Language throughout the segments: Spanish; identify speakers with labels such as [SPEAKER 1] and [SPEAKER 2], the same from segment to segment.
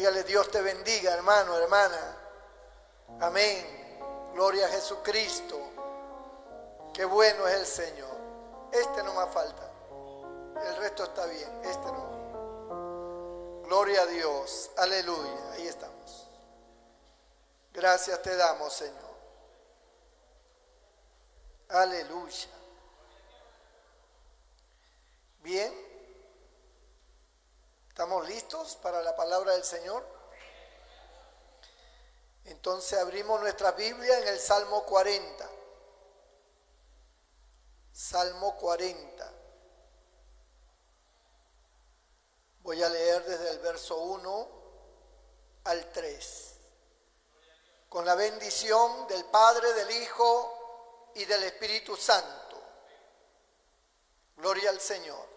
[SPEAKER 1] Dígale, Dios te bendiga, hermano, hermana. Amén. Gloria a Jesucristo. Qué bueno es el Señor. Este no más falta. El resto está bien. Este no. Gloria a Dios. Aleluya. Ahí estamos. Gracias te damos, Señor. Aleluya. Bien. ¿Estamos listos para la palabra del Señor? Entonces abrimos nuestra Biblia en el Salmo 40. Salmo 40. Voy a leer desde el verso 1 al 3. Con la bendición del Padre, del Hijo y del Espíritu Santo. Gloria al Señor.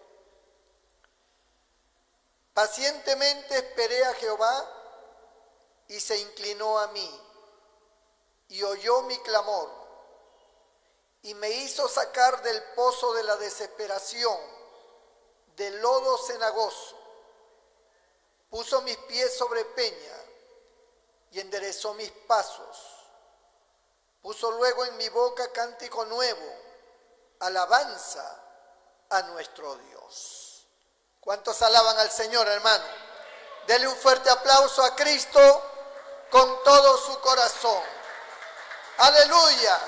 [SPEAKER 1] Pacientemente esperé a Jehová y se inclinó a mí y oyó mi clamor y me hizo sacar del pozo de la desesperación, del lodo cenagoso. Puso mis pies sobre peña y enderezó mis pasos. Puso luego en mi boca cántico nuevo, alabanza a nuestro Dios. ¿Cuántos alaban al Señor, hermano? Dele un fuerte aplauso a Cristo con todo su corazón. Aleluya.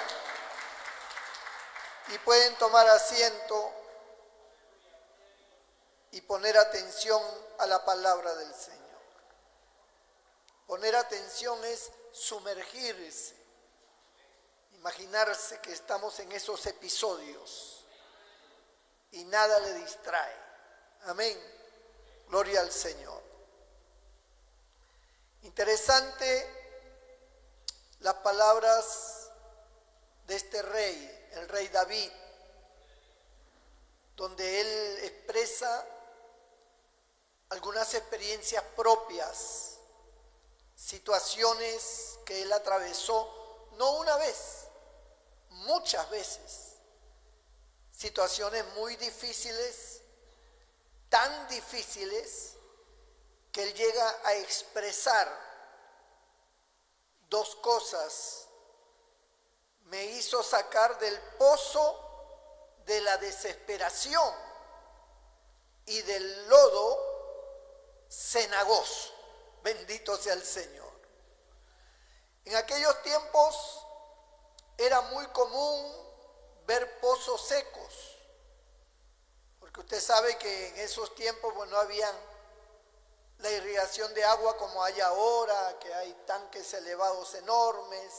[SPEAKER 1] Y pueden tomar asiento y poner atención a la palabra del Señor. Poner atención es sumergirse, imaginarse que estamos en esos episodios y nada le distrae. Amén. Gloria al Señor. Interesante las palabras de este rey, el rey David, donde él expresa algunas experiencias propias, situaciones que él atravesó, no una vez, muchas veces, situaciones muy difíciles, tan difíciles que él llega a expresar dos cosas. Me hizo sacar del pozo de la desesperación y del lodo cenagoso. Bendito sea el Señor. En aquellos tiempos era muy común ver pozos secos. Porque usted sabe que en esos tiempos pues, no había la irrigación de agua como hay ahora, que hay tanques elevados enormes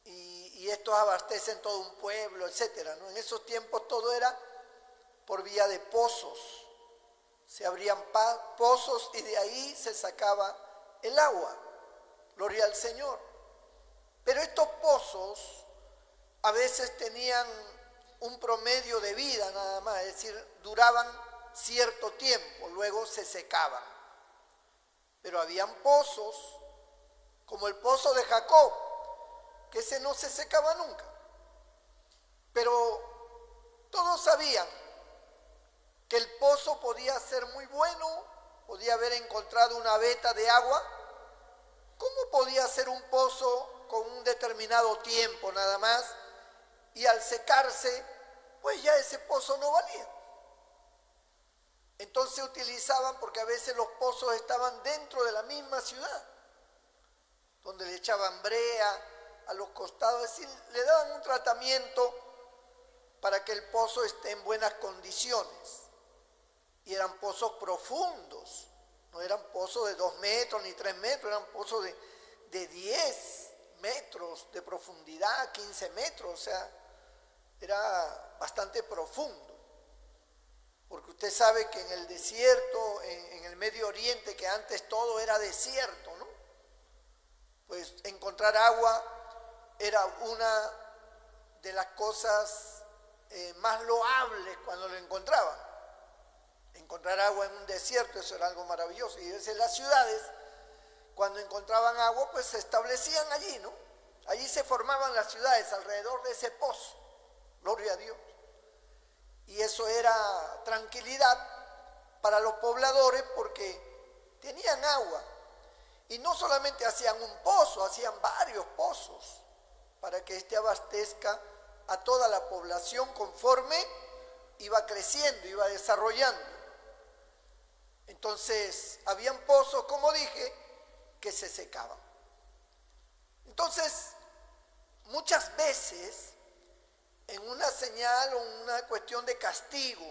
[SPEAKER 1] y estos abastecen todo un pueblo, etcétera, ¿no? En esos tiempos todo era por vía de pozos. Se abrían pozos y de ahí se sacaba el agua. Gloria al Señor. Pero estos pozos a veces tenían un promedio de vida nada más, es decir, duraban cierto tiempo, luego se secaban. Pero habían pozos, como el pozo de Jacob, que ese no se secaba nunca. Pero todos sabían que el pozo podía ser muy bueno, podía haber encontrado una veta de agua. ¿Cómo podía ser un pozo con un determinado tiempo nada más? Y al secarse, pues ya ese pozo no valía. Entonces utilizaban, porque a veces los pozos estaban dentro de la misma ciudad, donde le echaban brea a los costados, es decir, le daban un tratamiento para que el pozo esté en buenas condiciones. Y eran pozos profundos, no eran pozos de 2 metros ni 3 metros, eran pozos de 10 metros de profundidad, 15 metros, o sea, era bastante profundo. Porque usted sabe que en el desierto, en el Medio Oriente, que antes todo era desierto, ¿no? Pues encontrar agua era una de las cosas más loables cuando lo encontraban. Encontrar agua en un desierto, eso era algo maravilloso. Y a veces las ciudades, cuando encontraban agua, pues se establecían allí, ¿no? Allí se formaban las ciudades alrededor de ese pozo. Gloria a Dios. Y eso era tranquilidad para los pobladores porque tenían agua. Y no solamente hacían un pozo, hacían varios pozos para que éste abastezca a toda la población conforme iba creciendo, iba desarrollando. Entonces, habían pozos, como dije, que se secaban. Entonces, muchas veces, en una señal o una cuestión de castigo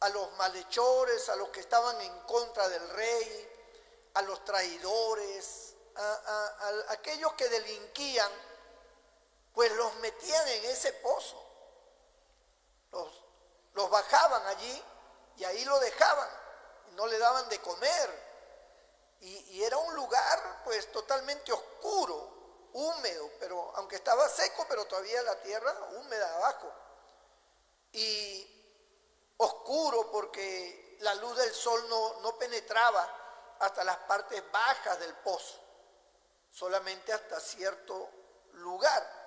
[SPEAKER 1] a los malhechores, a los que estaban en contra del rey, a los traidores, a aquellos que delinquían, pues los metían en ese pozo, los bajaban allí y ahí lo dejaban, y no le daban de comer, y era un lugar pues totalmente oscuro, húmedo, pero aunque estaba seco, pero todavía la tierra húmeda abajo, y oscuro porque la luz del sol no penetraba hasta las partes bajas del pozo, solamente hasta cierto lugar.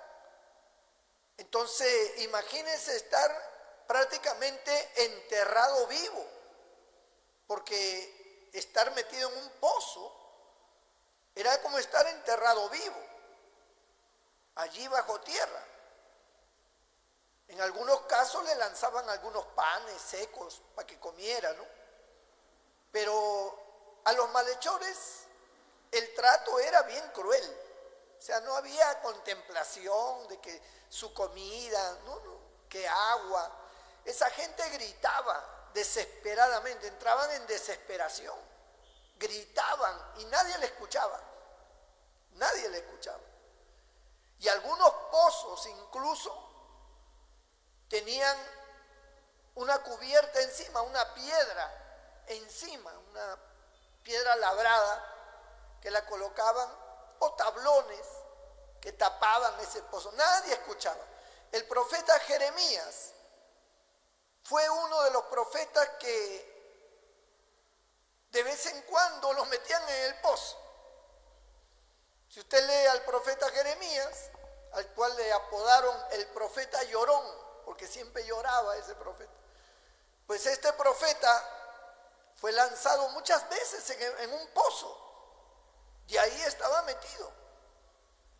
[SPEAKER 1] Entonces, imagínense estar prácticamente enterrado vivo, porque estar metido en un pozo era como estar enterrado vivo, allí bajo tierra. En algunos casos le lanzaban algunos panes secos para que comiera, ¿no? Pero a los malhechores el trato era bien cruel. O sea, no había contemplación de que su comida, no, que agua. Esa gente gritaba desesperadamente, entraban en desesperación. Gritaban y nadie le escuchaba. Nadie le escuchaba. Y algunos pozos incluso tenían una cubierta encima, una piedra encima, una piedra labrada que la colocaban, o tablones que tapaban ese pozo. Nadie escuchaba. El profeta Jeremías fue uno de los profetas que de vez en cuando los metían en el pozo. Si usted lee al profeta Jeremías, al cual le apodaron el profeta llorón, porque siempre lloraba ese profeta, pues este profeta fue lanzado muchas veces en un pozo, y ahí estaba metido.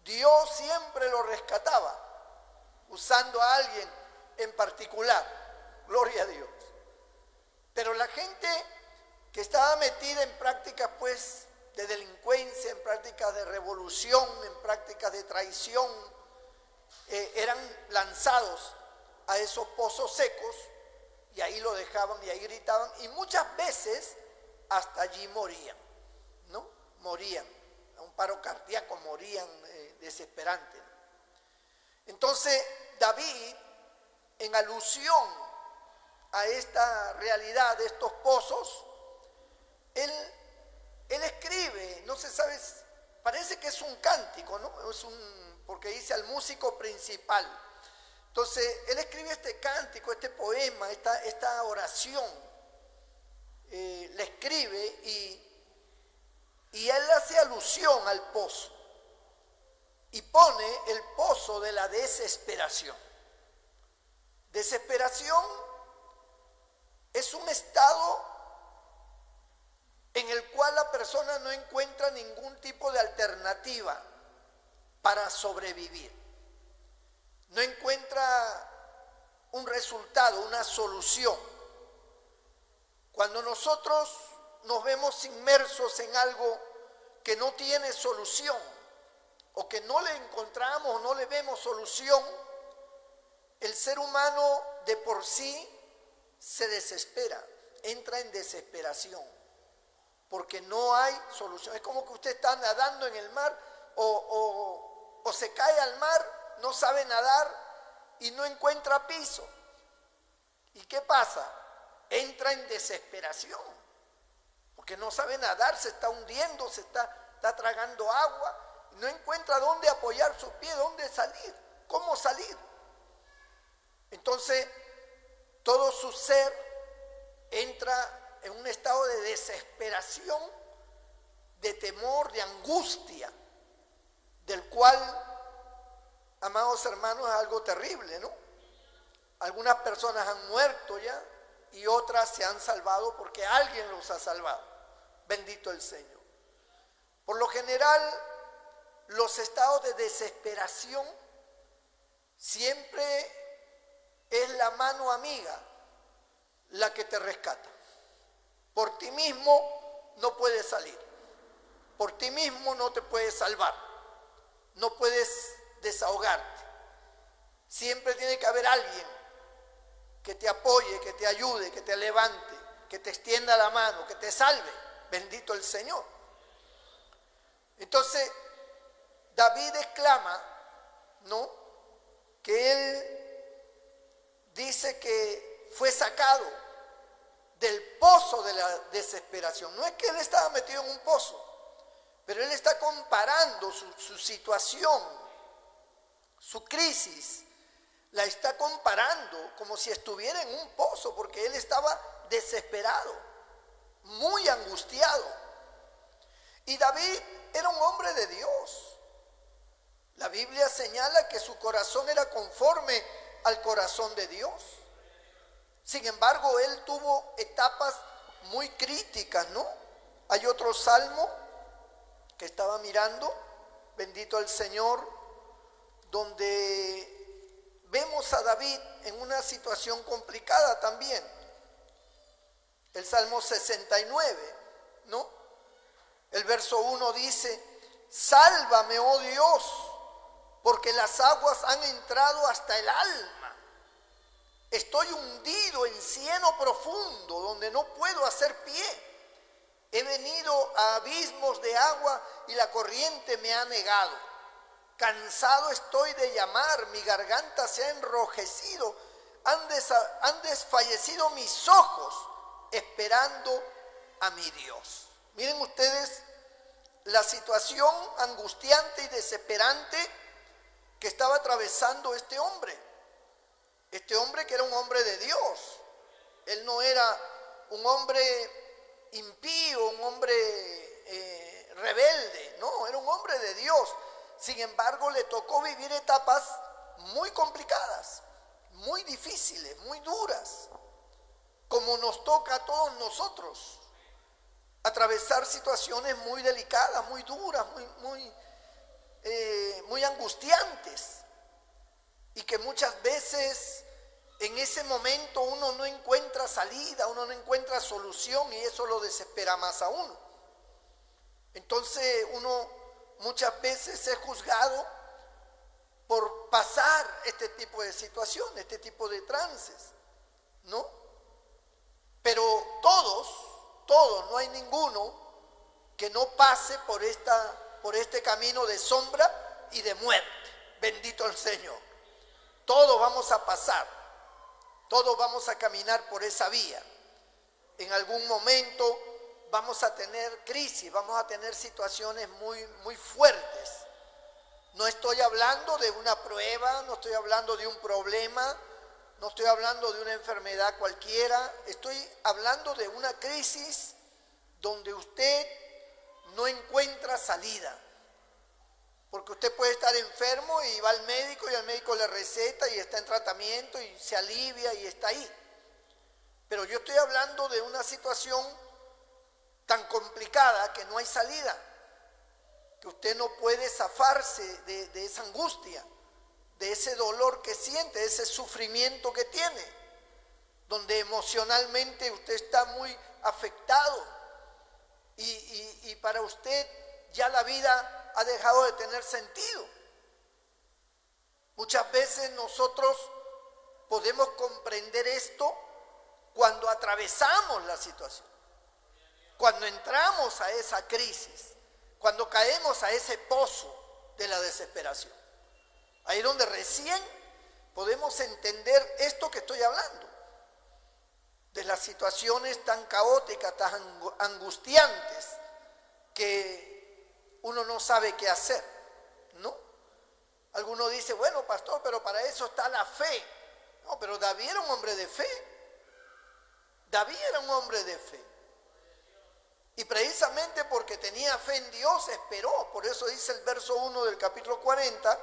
[SPEAKER 1] Dios siempre lo rescataba, usando a alguien en particular, gloria a Dios. Pero la gente que estaba metida en prácticas pues de delincuencia, en prácticas de revolución, en prácticas de traición, eran lanzados a esos pozos secos, y ahí lo dejaban y ahí gritaban, y muchas veces hasta allí morían, ¿no? Morían, a un paro cardíaco morían desesperantes. Entonces David, en alusión a esta realidad de estos pozos, él escribe, no se sabe, parece que es un cántico, ¿no? Porque dice al músico principal. Entonces, él escribe este cántico, este poema, esta oración, la escribe y él hace alusión al pozo y pone el pozo de la desesperación. Desesperación es un estado en el cual la persona no encuentra ningún tipo de alternativa para sobrevivir. No encuentra un resultado, una solución. Cuando nosotros nos vemos inmersos en algo que no tiene solución, o que no le encontramos, no le vemos solución, el ser humano de por sí se desespera, entra en desesperación, porque no hay solución. Es como que usted está nadando en el mar o se cae al mar, no sabe nadar y no encuentra piso. ¿Y qué pasa? Entra en desesperación, porque no sabe nadar, se está hundiendo, se está tragando agua, no encuentra dónde apoyar su pie, dónde salir, cómo salir. Entonces, todo su ser entra en un estado de desesperación, de temor, de angustia, del cual, amados hermanos, es algo terrible, ¿no? Algunas personas han muerto ya y otras se han salvado porque alguien los ha salvado. Bendito el Señor. Por lo general, los estados de desesperación siempre es la mano amiga la que te rescata. Por ti mismo no puedes salir. Por ti mismo no te puedes salvar. No puedes desahogarte. Siempre tiene que haber alguien que te apoye, que te ayude, que te levante, que te extienda la mano, que te salve. Bendito el Señor. Entonces, David exclama, ¿no?, que él dice que fue sacado del pozo de la desesperación. No es que él estaba metido en un pozo, pero él está comparando su situación, su crisis, la está comparando como si estuviera en un pozo, porque él estaba desesperado, muy angustiado. Y David era un hombre de Dios. La Biblia señala que su corazón era conforme al corazón de Dios. Sin embargo, él tuvo etapas muy críticas, ¿no? Hay otro salmo que estaba mirando, bendito el Señor, donde vemos a David en una situación complicada también. El Salmo 69, ¿no? El verso 1 dice: sálvame, oh Dios, porque las aguas han entrado hasta el alma. Estoy hundido en cieno profundo, donde no puedo hacer pie. He venido a abismos de agua y la corriente me ha negado. Cansado estoy de llamar, mi garganta se ha enrojecido. Han desfallecido mis ojos esperando a mi Dios. Miren ustedes la situación angustiante y desesperante que estaba atravesando este hombre. Este hombre que era un hombre de Dios. Él no era un hombre impío, un hombre rebelde. No, era un hombre de Dios. Sin embargo, le tocó vivir etapas muy complicadas, muy difíciles, muy duras, como nos toca a todos nosotros atravesar situaciones muy delicadas, muy duras, muy angustiantes, y que muchas veces en ese momento uno no encuentra salida, uno no encuentra solución, y eso lo desespera más a uno. Entonces uno muchas veces es juzgado por pasar este tipo de situaciones, este tipo de trances, ¿no? Pero todos, no hay ninguno que no pase por este camino de sombra y de muerte. Bendito el Señor. Todos vamos a pasar, todos vamos a caminar por esa vía. En algún momento vamos a tener crisis, vamos a tener situaciones muy fuertes. No estoy hablando de una prueba, no estoy hablando de un problema, no estoy hablando de una enfermedad cualquiera, estoy hablando de una crisis donde usted no encuentra salida. Porque usted puede estar enfermo y va al médico y el médico le receta y está en tratamiento y se alivia y está ahí. Pero yo estoy hablando de una situación tan complicada que no hay salida, que usted no puede zafarse de esa angustia, de ese dolor que siente, de ese sufrimiento que tiene, donde emocionalmente usted está muy afectado y para usted ya la vida ha dejado de tener sentido. Muchas veces nosotros podemos comprender esto cuando atravesamos la situación, cuando entramos a esa crisis, cuando caemos a ese pozo de la desesperación. Ahí donde recién podemos entender esto que estoy hablando, de las situaciones tan caóticas, tan angustiantes, que uno no sabe qué hacer, ¿no? Alguno dice, bueno, pastor, pero para eso está la fe. No, pero David era un hombre de fe. David era un hombre de fe. Y precisamente porque tenía fe en Dios, esperó. Por eso dice el verso 1 del capítulo 40.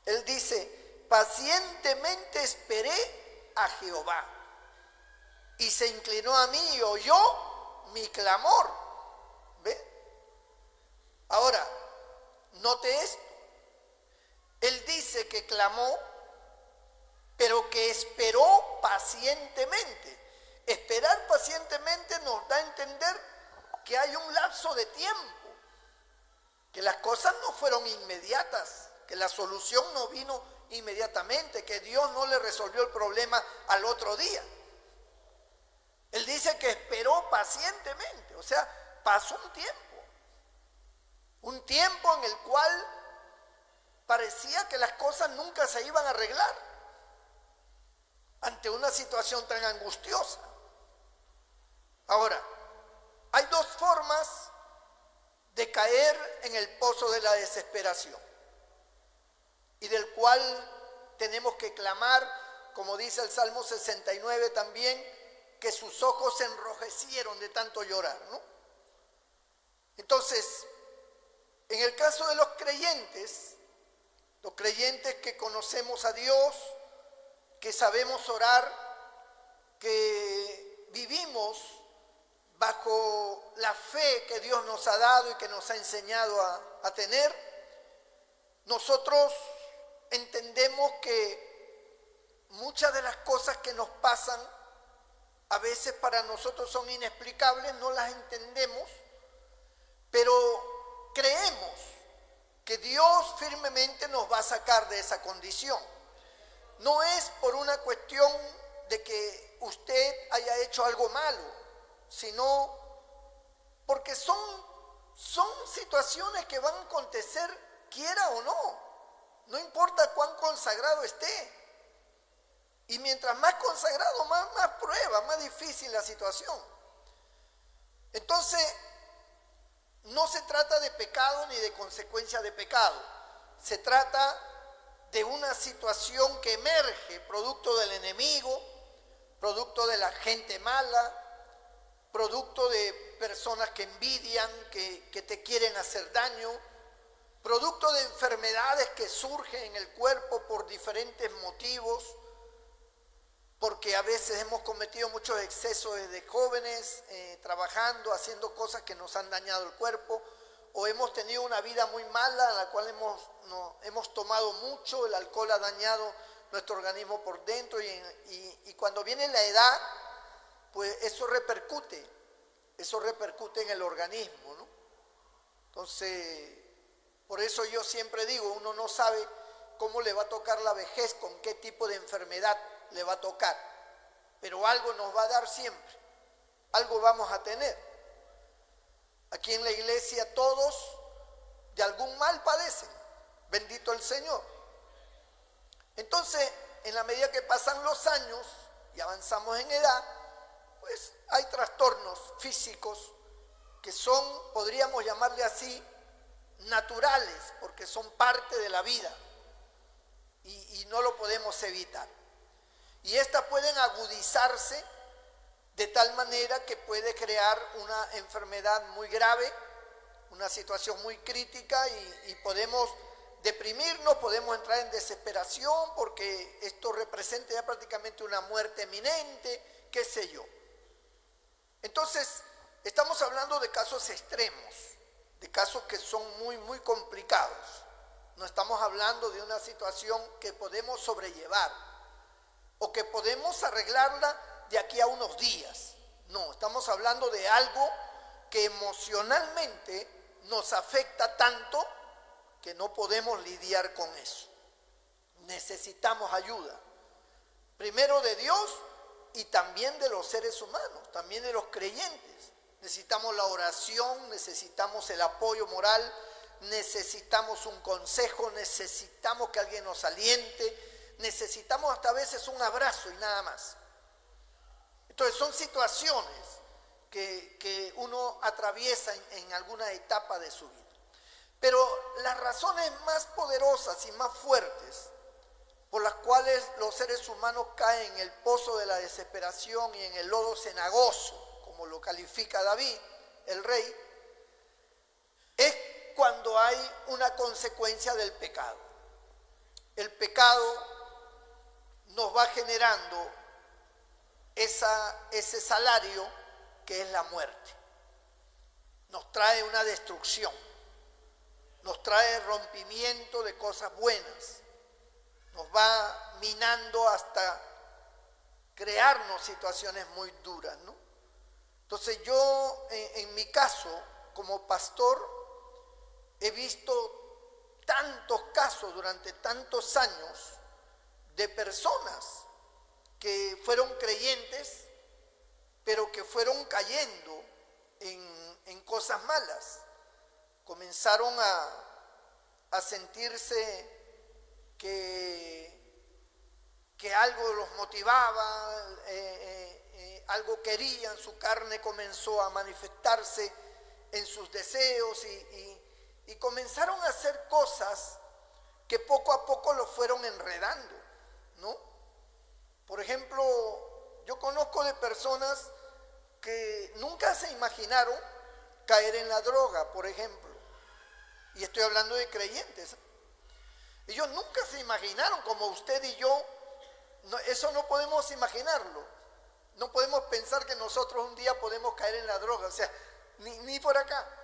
[SPEAKER 1] Él dice, pacientemente esperé a Jehová, y se inclinó a mí y oyó mi clamor. ¿Ve? Ahora, note esto. Él dice que clamó, pero que esperó pacientemente. Esperar pacientemente nos da a entender que hay un lapso de tiempo, que las cosas no fueron inmediatas, que la solución no vino inmediatamente, que Dios no le resolvió el problema al otro día. Él dice que esperó pacientemente, o sea, pasó un tiempo en el cual parecía que las cosas nunca se iban a arreglar ante una situación tan angustiosa. Ahora, hay dos formas de caer en el pozo de la desesperación y del cual tenemos que clamar, como dice el Salmo 69 también, que sus ojos se enrojecieron de tanto llorar, ¿no? Entonces, en el caso de los creyentes que conocemos a Dios, que sabemos orar, que vivimos bajo la fe que Dios nos ha dado y que nos ha enseñado a tener, nosotros entendemos que muchas de las cosas que nos pasan a veces para nosotros son inexplicables, no las entendemos, pero creemos que Dios firmemente nos va a sacar de esa condición. No es por una cuestión de que usted haya hecho algo malo, sino porque son situaciones que van a acontecer quiera o no importa cuán consagrado esté. Y mientras más consagrado, más prueba, más difícil la situación. Entonces, no se trata de pecado ni de consecuencia de pecado. Se trata de una situación que emerge producto del enemigo, producto de la gente mala, producto de personas que envidian, que te quieren hacer daño, producto de enfermedades que surgen en el cuerpo por diferentes motivos, porque a veces hemos cometido muchos excesos desde jóvenes, trabajando, haciendo cosas que nos han dañado el cuerpo, o hemos tenido una vida muy mala en la cual hemos tomado mucho, el alcohol ha dañado nuestro organismo por dentro y cuando viene la edad, pues eso repercute en el organismo, ¿no? Entonces, por eso yo siempre digo, uno no sabe cómo le va a tocar la vejez, con qué tipo de enfermedad le va a tocar, pero algo nos va a dar siempre, algo vamos a tener. Aquí en la iglesia todos de algún mal padecen, bendito el Señor. Entonces, en la medida que pasan los años y avanzamos en edad, pues hay trastornos físicos que son, podríamos llamarle así, naturales, porque son parte de la vida y no lo podemos evitar. Y estas pueden agudizarse de tal manera que puede crear una enfermedad muy grave, una situación muy crítica y podemos deprimirnos, podemos entrar en desesperación porque esto representa ya prácticamente una muerte eminente, qué sé yo. Entonces, estamos hablando de casos extremos, de casos que son muy, muy complicados. No estamos hablando de una situación que podemos sobrellevar o que podemos arreglarla de aquí a unos días. No, estamos hablando de algo que emocionalmente nos afecta tanto que no podemos lidiar con eso. Necesitamos ayuda, primero de Dios y también de los seres humanos, también de los creyentes. Necesitamos la oración, necesitamos el apoyo moral, necesitamos un consejo, necesitamos que alguien nos aliente, necesitamos hasta a veces un abrazo y nada más. Entonces son situaciones que uno atraviesa en alguna etapa de su vida. Pero las razones más poderosas y más fuertes por las cuales los seres humanos caen en el pozo de la desesperación y en el lodo cenagoso, como lo califica David, el rey, es cuando hay una consecuencia del pecado. El pecado nos va generando ese salario que es la muerte. nos trae una destrucción, nos trae rompimiento de cosas buenas, nos va minando hasta crearnos situaciones muy duras, ¿no? Entonces yo, en mi caso, como pastor, he visto tantos casos durante tantos años de personas que fueron creyentes, pero que fueron cayendo en cosas malas. Comenzaron a sentirse que algo los motivaba, algo querían, su carne comenzó a manifestarse en sus deseos y comenzaron a hacer cosas que poco a poco los fueron enredando, ¿no? Por ejemplo, yo conozco de personas que nunca se imaginaron caer en la droga, por ejemplo, y estoy hablando de creyentes. Ellos nunca se imaginaron, como usted y yo, eso no podemos imaginarlo. No podemos pensar que nosotros un día podemos caer en la droga, o sea, ni por acá.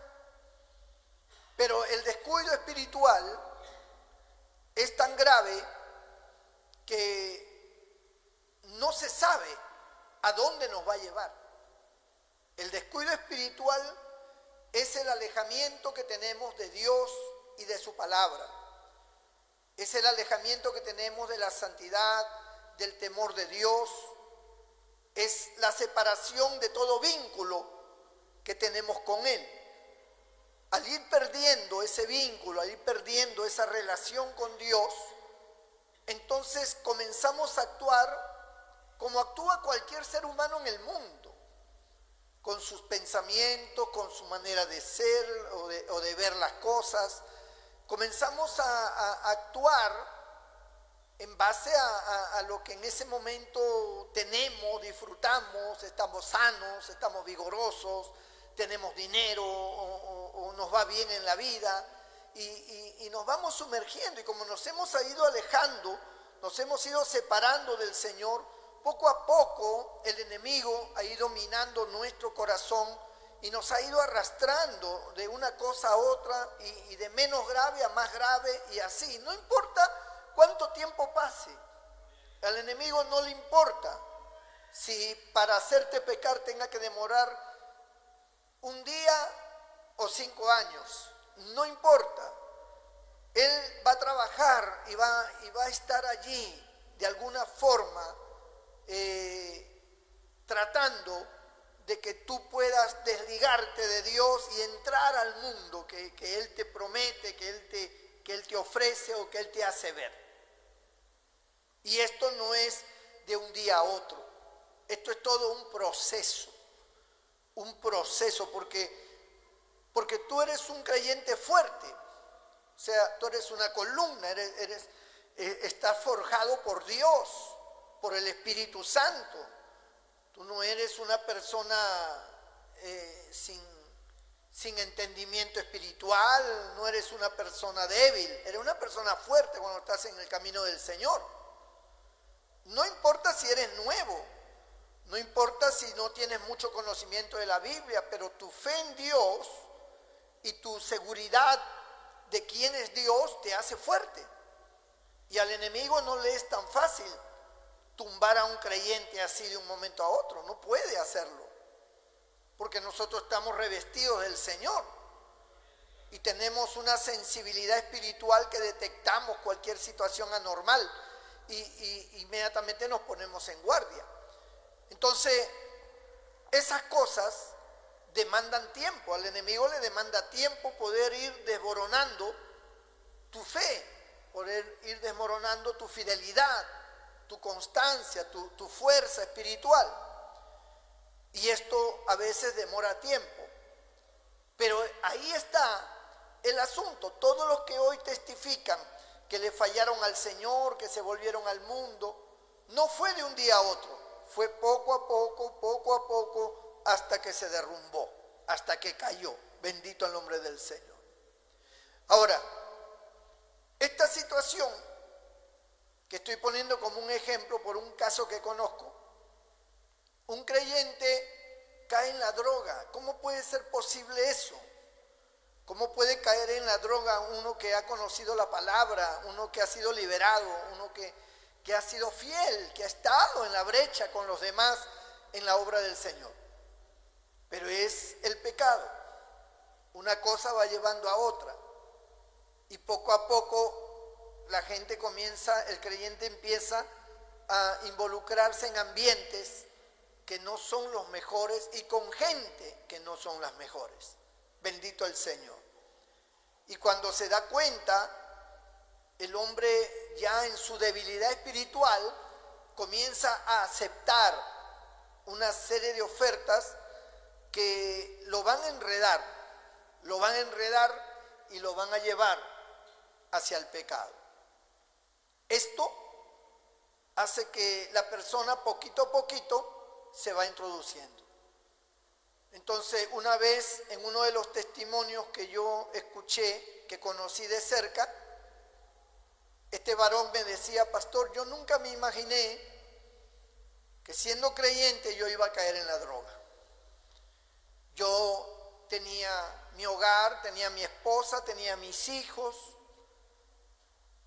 [SPEAKER 1] Pero el descuido espiritual es tan grave que no se sabe a dónde nos va a llevar. El descuido espiritual es el alejamiento que tenemos de Dios y de su palabra. Es el alejamiento que tenemos de la santidad, del temor de Dios. Es la separación de todo vínculo que tenemos con Él. Al ir perdiendo ese vínculo, al ir perdiendo esa relación con Dios, entonces comenzamos a actuar como actúa cualquier ser humano en el mundo, con sus pensamientos, con su manera de ser o de ver las cosas. Comenzamos a actuar en base a lo que en ese momento tenemos, disfrutamos, estamos sanos, estamos vigorosos, tenemos dinero o nos va bien en la vida y nos vamos sumergiendo. Y como nos hemos ido alejando, nos hemos ido separando del Señor, poco a poco el enemigo ha ido minando nuestro corazón y nos ha ido arrastrando de una cosa a otra y de menos grave a más grave y así. No importa cuánto tiempo pase, al enemigo no le importa si para hacerte pecar tenga que demorar un día o 5 años, no importa. Él va a trabajar y va a estar allí de alguna forma tratando de que tú puedas desligarte de Dios y entrar al mundo que Él te promete, que Él te ofrece o que Él te hace ver. Y esto no es de un día a otro, esto es todo un proceso, porque tú eres un creyente fuerte, o sea, tú eres una columna, estás forjado por Dios, por el Espíritu Santo. Tú no eres una persona sin entendimiento espiritual, no eres una persona débil, eres una persona fuerte cuando estás en el camino del Señor. No importa si eres nuevo, no importa si no tienes mucho conocimiento de la Biblia, pero tu fe en Dios y tu seguridad de quién es Dios te hace fuerte. Y al enemigo no le es tan fácil tumbar a un creyente así de un momento a otro, no puede hacerlo, porque nosotros estamos revestidos del Señor y tenemos una sensibilidad espiritual que detectamos cualquier situación anormal y inmediatamente nos ponemos en guardia. Entonces, esas cosas demandan tiempo, al enemigo le demanda tiempo poder ir desmoronando tu fe, poder ir desmoronando tu fidelidad, tu constancia, tu fuerza espiritual. Y esto a veces demora tiempo. Pero ahí está el asunto. Todos los que hoy testifican que le fallaron al Señor, que se volvieron al mundo, no fue de un día a otro. Fue poco a poco, hasta que se derrumbó, hasta que cayó. Bendito el nombre del Señor. Ahora, esta situación que estoy poniendo como un ejemplo por un caso que conozco, un creyente cae en la droga. ¿Cómo puede ser posible eso? ¿Cómo puede caer en la droga uno que ha conocido la palabra, uno que ha sido liberado, uno que ha sido fiel, que ha estado en la brecha con los demás en la obra del Señor? Pero es el pecado. Una cosa va llevando a otra. Y poco a poco la gente comienza, el creyente empieza a involucrarse en ambientes que no son los mejores y con gente que no son las mejores. Bendito el Señor. Y cuando se da cuenta, el hombre ya en su debilidad espiritual comienza a aceptar una serie de ofertas que lo van a enredar y lo van a llevar hacia el pecado. Esto hace que la persona poquito a poquito se va introduciendo. Entonces, una vez en uno de los testimonios que yo escuché, que conocí de cerca, este varón me decía: pastor, yo nunca me imaginé que siendo creyente yo iba a caer en la droga. Yo tenía mi hogar, tenía mi esposa, tenía mis hijos.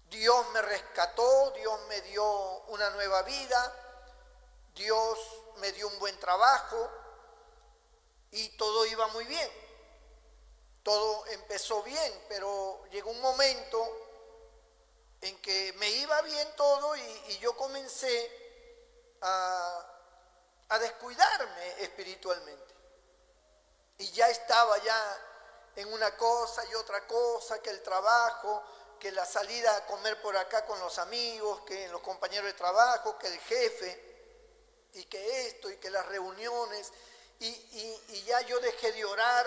[SPEAKER 1] Dios me rescató, Dios me dio una nueva vida, Dios me dio un buen trabajo y todo iba muy bien. Todo empezó bien, pero llegó un momento en que me iba bien todo y yo comencé a descuidarme espiritualmente. Y ya estaba ya en una cosa y otra cosa, que el trabajo, que la salida a comer por acá con los amigos, que los compañeros de trabajo, que el jefe, y que esto, y que las reuniones, y ya yo dejé de orar,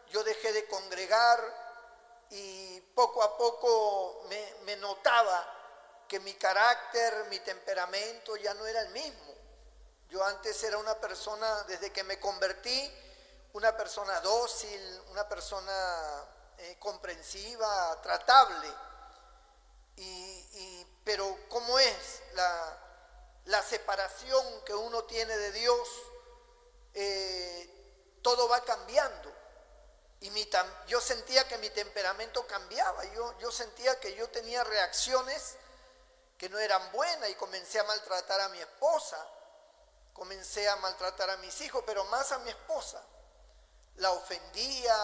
[SPEAKER 1] yo dejé de congregar, y poco a poco me notaba que mi carácter, mi temperamento ya no era el mismo. Yo antes era una persona, desde que me convertí, una persona dócil, una persona comprensiva, tratable. Pero ¿cómo es la separación que uno tiene de Dios? Todo va cambiando. Y yo sentía que mi temperamento cambiaba. Yo sentía que yo tenía reacciones que no eran buenas y comencé a maltratar a mi esposa. Comencé a maltratar a mis hijos, pero más a mi esposa. La ofendía,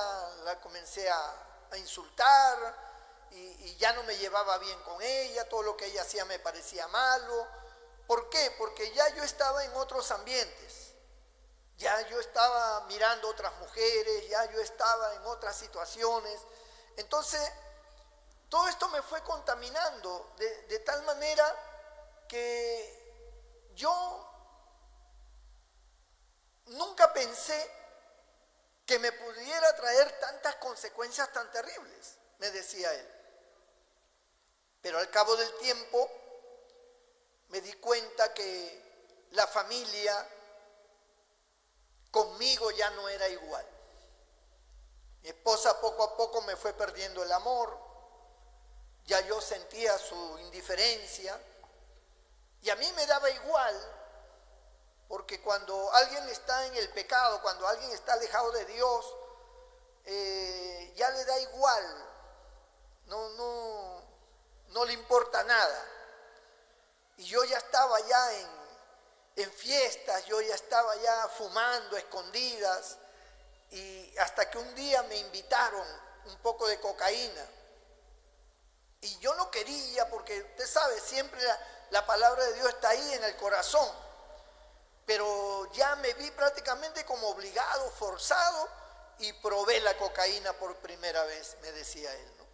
[SPEAKER 1] la comencé a insultar y ya no me llevaba bien con ella, todo lo que ella hacía me parecía malo. ¿Por qué? Porque ya yo estaba en otros ambientes, ya yo estaba mirando otras mujeres, ya yo estaba en otras situaciones. Entonces, todo esto me fue contaminando de tal manera que yo nunca pensé que me pudiera traer tantas consecuencias tan terribles, me decía él. Pero al cabo del tiempo me di cuenta que la familia conmigo ya no era igual. Mi esposa poco a poco me fue perdiendo el amor, ya yo sentía su indiferencia y a mí me daba igual. Porque cuando alguien está en el pecado, cuando alguien está alejado de Dios, ya le da igual, no le importa nada. Y yo ya estaba ya en fiestas, yo ya estaba ya fumando escondidas, y hasta que un día me invitaron un poco de cocaína. Y yo no quería, porque usted sabe, siempre la palabra de Dios está ahí en el corazón. Pero ya me vi prácticamente como obligado, forzado, y probé la cocaína por primera vez, me decía él, ¿no?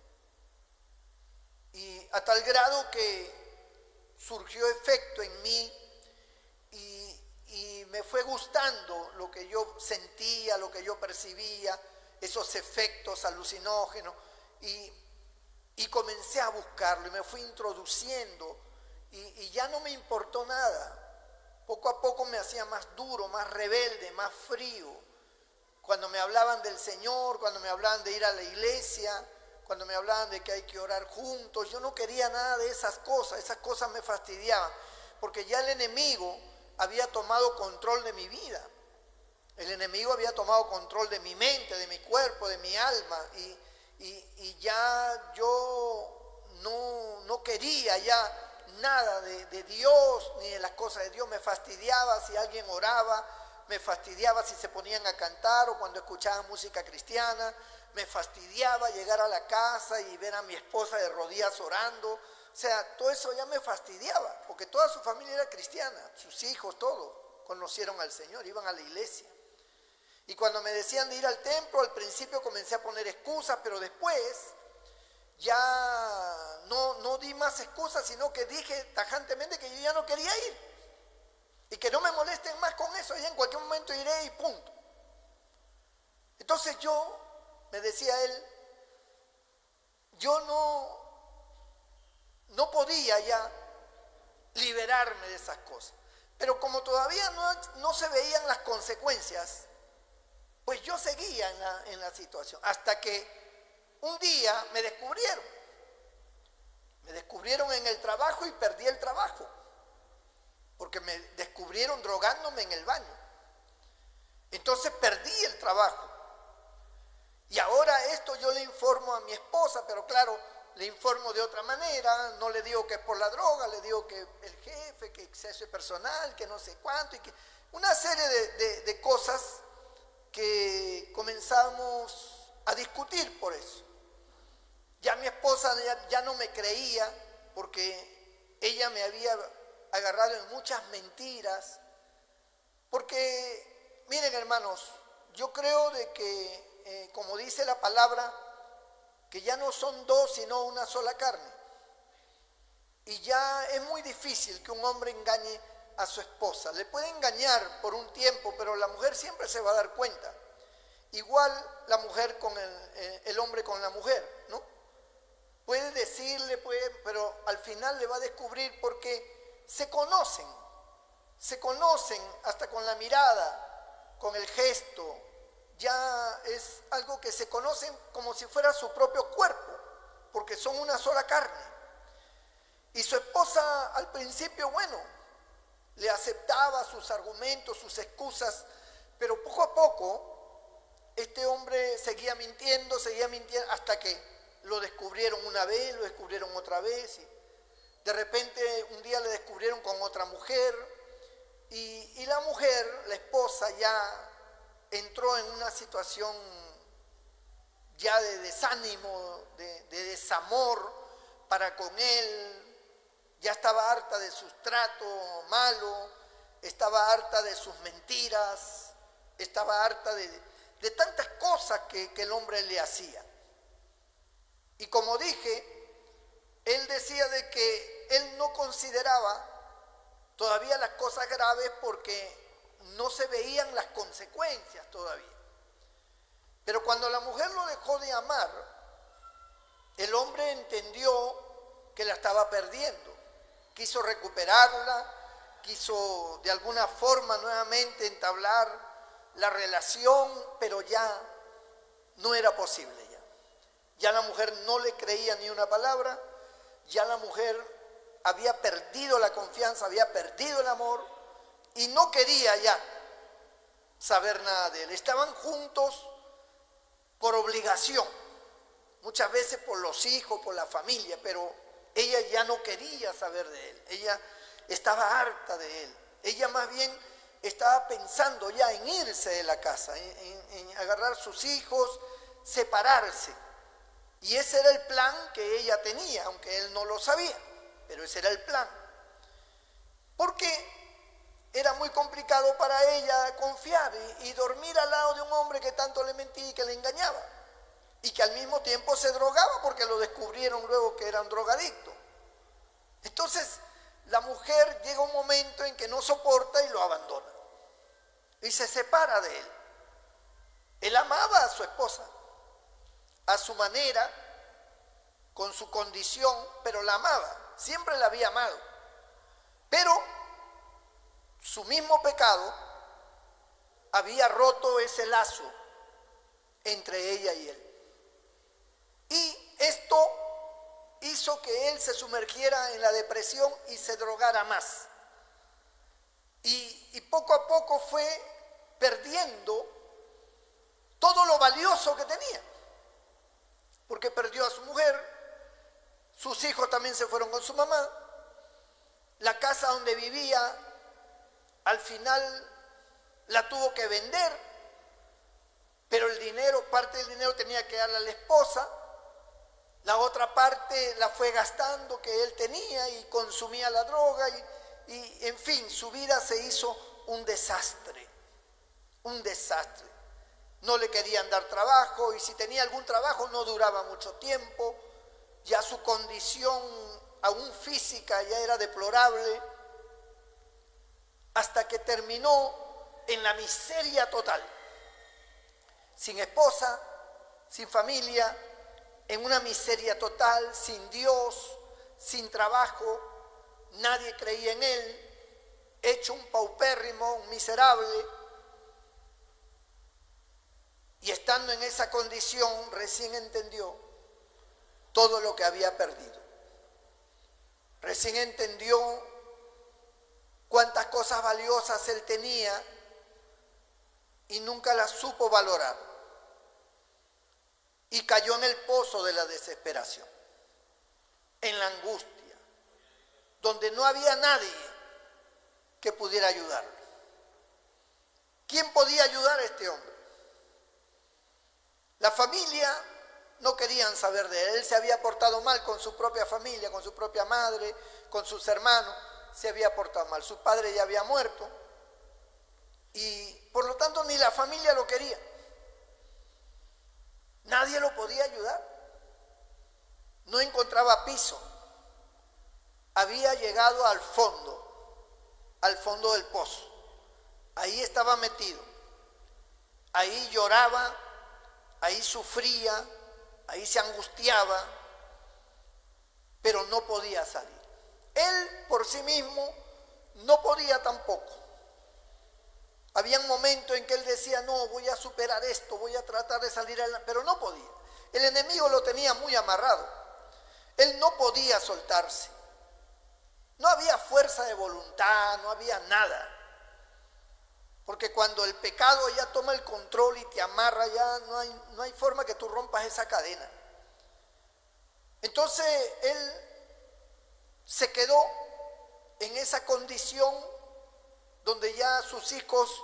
[SPEAKER 1] Y a tal grado que surgió efecto en mí y me fue gustando lo que yo sentía, lo que yo percibía, esos efectos alucinógenos, y comencé a buscarlo y me fui introduciendo y ya no me importó nada. Poco a poco me hacía más duro, más rebelde, más frío. Cuando me hablaban del Señor, cuando me hablaban de ir a la iglesia, cuando me hablaban de que hay que orar juntos, yo no quería nada de esas cosas me fastidiaban, porque ya el enemigo había tomado control de mi vida. El enemigo había tomado control de mi mente, de mi cuerpo, de mi alma, y ya yo no quería ya nada de Dios, ni de las cosas de Dios. Me fastidiaba si alguien oraba, me fastidiaba si se ponían a cantar o cuando escuchaban música cristiana, me fastidiaba llegar a la casa y ver a mi esposa de rodillas orando. O sea, todo eso ya me fastidiaba, porque toda su familia era cristiana, sus hijos, todos conocieron al Señor, iban a la iglesia. Y cuando me decían de ir al templo, al principio comencé a poner excusas, pero después ya no di más excusas, sino que dije tajantemente que yo ya no quería ir. Y que no me molesten más con eso, ya en cualquier momento iré y punto. Entonces me decía él, yo no podía ya liberarme de esas cosas. Pero como todavía no se veían las consecuencias, pues yo seguía en la situación. Hasta que un día me descubrieron. Me descubrieron en el trabajo y perdí el trabajo. Porque me descubrieron drogándome en el baño. Entonces perdí el trabajo. Y ahora esto yo le informo a mi esposa, pero claro, le informo de otra manera, no le digo que es por la droga, le digo que el jefe, que exceso de personal, que no sé cuánto, y que una serie de cosas que comenzamos a discutir por eso. Ya mi esposa ya no me creía porque ella me había agarrado en muchas mentiras, porque miren hermanos, yo creo de que como dice la palabra, que ya no son dos sino una sola carne, y ya es muy difícil que un hombre engañe a su esposa. Le puede engañar por un tiempo, pero la mujer siempre se va a dar cuenta. Igual la mujer con el hombre con la mujer, ¿no? Puede decirle, pero al final le va a descubrir porque se conocen hasta con la mirada, con el gesto. Ya es algo que se conocen como si fuera su propio cuerpo, porque son una sola carne. Y su esposa al principio, bueno, le aceptaba sus argumentos, sus excusas, pero poco a poco este hombre seguía mintiendo, hasta que lo descubrieron una vez, lo descubrieron otra vez, y de repente un día le descubrieron con otra mujer, y la mujer, la esposa, ya entró en una situación ya de desánimo, de desamor para con él. Ya estaba harta de sus tratos malos, estaba harta de sus mentiras, estaba harta de tantas cosas que el hombre le hacía. Y como dije, él decía de que él no consideraba todavía las cosas graves porque no se veían las consecuencias todavía. Pero cuando la mujer lo dejó de amar, el hombre entendió que la estaba perdiendo. Quiso recuperarla, quiso de alguna forma nuevamente entablar la relación, pero ya no era posible ya. Ya la mujer no le creía ni una palabra, ya la mujer había perdido la confianza, había perdido el amor y no quería ya saber nada de él. Estaban juntos por obligación, muchas veces por los hijos, por la familia, pero ella ya no quería saber de él, ella estaba harta de él, ella más bien estaba pensando ya en irse de la casa, en agarrar sus hijos, separarse. Y ese era el plan que ella tenía, aunque él no lo sabía, pero ese era el plan. Porque era muy complicado para ella confiar y dormir al lado de un hombre que tanto le mentía y que le engañaba. Y que al mismo tiempo se drogaba porque lo descubrieron luego que era un drogadicto. Entonces, la mujer llega un momento en que no soporta y lo abandona. Y se separa de él. Él amaba a su esposa, a su manera, con su condición, pero la amaba, siempre la había amado. Pero su mismo pecado había roto ese lazo entre ella y él. Y esto hizo que él se sumergiera en la depresión y se drogara más. Y poco a poco fue perdiendo todo lo valioso que tenía, porque perdió a su mujer, sus hijos también se fueron con su mamá, la casa donde vivía al final la tuvo que vender, pero el dinero, parte del dinero tenía que darle a la esposa, la otra parte la fue gastando que él tenía y consumía la droga y en fin, su vida se hizo un desastre, un desastre. No le querían dar trabajo y si tenía algún trabajo no duraba mucho tiempo, ya su condición aún física ya era deplorable, hasta que terminó en la miseria total, sin esposa, sin familia, en una miseria total, sin Dios, sin trabajo, nadie creía en él, hecho un paupérrimo, un miserable. Y estando en esa condición, recién entendió todo lo que había perdido. Recién entendió cuántas cosas valiosas él tenía y nunca las supo valorar. Y cayó en el pozo de la desesperación, en la angustia, donde no había nadie que pudiera ayudarlo. ¿Quién podía ayudar a este hombre? La familia no querían saber de él. Él se había portado mal con su propia familia, con su propia madre, con sus hermanos. Se había portado mal. Su padre ya había muerto y por lo tanto ni la familia lo quería. Nadie lo podía ayudar. No encontraba piso. Había llegado al fondo del pozo. Ahí estaba metido. Ahí lloraba, ahí sufría, ahí se angustiaba, pero no podía salir. Él por sí mismo no podía tampoco. Había un momento en que él decía, no, voy a superar esto, voy a tratar de salir adelante, pero no podía. El enemigo lo tenía muy amarrado. Él no podía soltarse. No había fuerza de voluntad, no había nada. Porque cuando el pecado ya toma el control y te amarra, ya no hay forma que tú rompas esa cadena. Entonces él se quedó en esa condición donde ya sus hijos,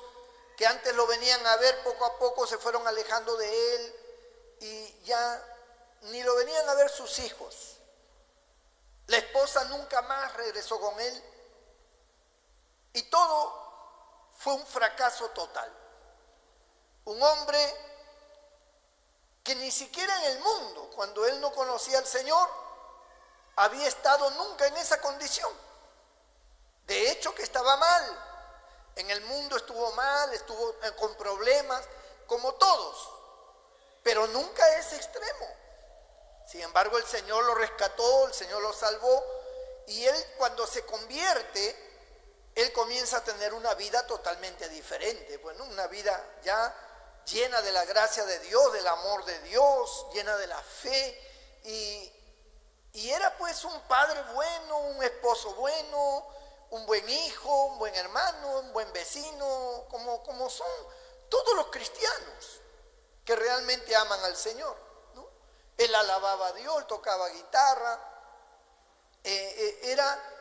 [SPEAKER 1] que antes lo venían a ver, poco a poco se fueron alejando de él y ya ni lo venían a ver sus hijos. La esposa nunca más regresó con él y todo fue un fracaso total. Un hombre que ni siquiera en el mundo, cuando él no conocía al Señor, había estado nunca en esa condición. De hecho, que estaba mal. En el mundo estuvo mal, estuvo con problemas, como todos, pero nunca a ese extremo. Sin embargo, el Señor lo rescató, el Señor lo salvó, y él cuando se convierte, él comienza a tener una vida totalmente diferente. Bueno, una vida ya llena de la gracia de Dios, del amor de Dios, llena de la fe, y era pues un padre bueno, un esposo bueno, un buen hijo, un buen hermano, un buen vecino, como son todos los cristianos que realmente aman al Señor, ¿no? Él alababa a Dios, tocaba guitarra, era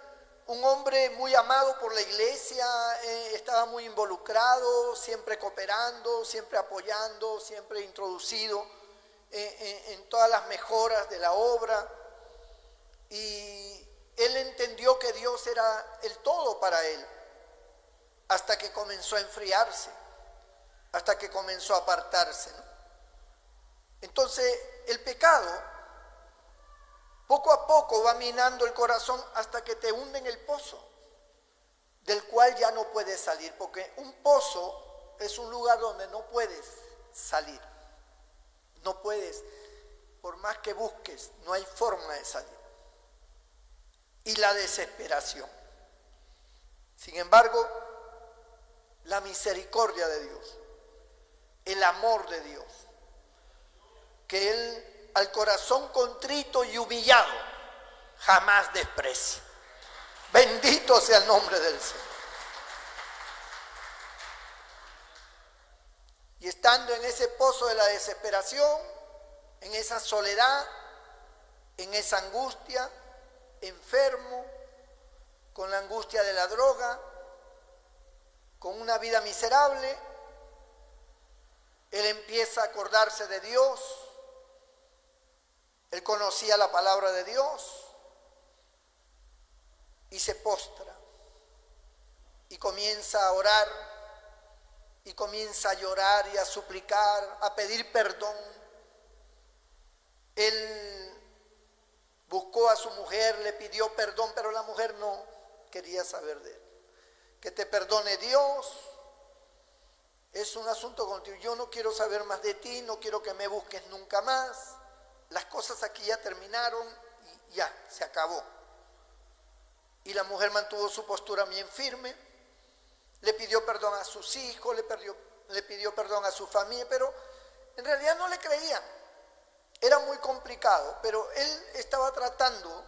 [SPEAKER 1] un hombre muy amado por la iglesia, estaba muy involucrado, siempre cooperando, siempre apoyando, siempre introducido en todas las mejoras de la obra. Y él entendió que Dios era el todo para él, hasta que comenzó a enfriarse, hasta que comenzó a apartarse, ¿no? Entonces, el pecado poco a poco va minando el corazón hasta que te hunde en el pozo, del cual ya no puedes salir, porque un pozo es un lugar donde no puedes salir, no puedes, por más que busques, no hay forma de salir. Y la desesperación. Sin embargo, la misericordia de Dios, el amor de Dios, que Él al corazón contrito y humillado jamás desprecia. Bendito sea el nombre del Señor. Y estando en ese pozo de la desesperación, en esa soledad, en esa angustia, enfermo, con la angustia de la droga, con una vida miserable, él empieza a acordarse de Dios. Él conocía la palabra de Dios y se postra y comienza a orar y comienza a llorar y a suplicar, a pedir perdón. Él buscó a su mujer, le pidió perdón, pero la mujer no quería saber de él. Que te perdone Dios, es un asunto contigo. Yo no quiero saber más de ti, no quiero que me busques nunca más. Las cosas aquí ya terminaron y ya, se acabó. Y la mujer mantuvo su postura bien firme, le pidió perdón a sus hijos, le pidió perdón a su familia, pero en realidad no le creían. Era muy complicado, pero él estaba tratando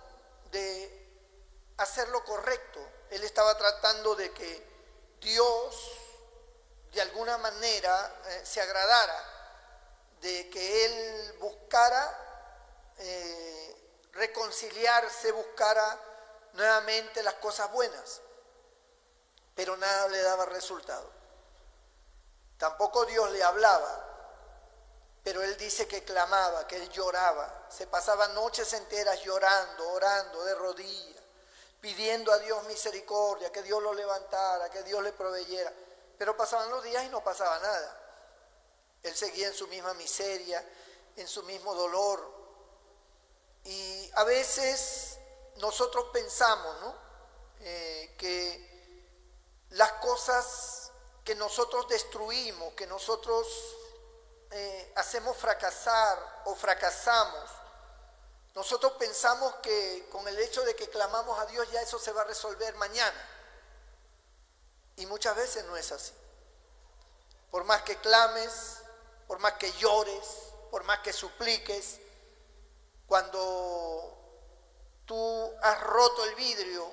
[SPEAKER 1] de hacer lo correcto. Él estaba tratando de que Dios de alguna manera se agradara, de que él buscara reconciliarse, buscara nuevamente las cosas buenas, pero nada le daba resultado. Tampoco Dios le hablaba, pero él dice que clamaba, que él lloraba, se pasaba noches enteras llorando, orando de rodillas, pidiendo a Dios misericordia, que Dios lo levantara, que Dios le proveyera, pero pasaban los días y no pasaba nada. Él seguía en su misma miseria, en su mismo dolor. Y a veces nosotros pensamos, ¿no? Que las cosas que nosotros destruimos, que nosotros hacemos fracasar o fracasamos, nosotros pensamos que con el hecho de que clamamos a Dios ya eso se va a resolver mañana. Y muchas veces no es así. Por más que clames, por más que llores, por más que supliques, cuando tú has roto el vidrio,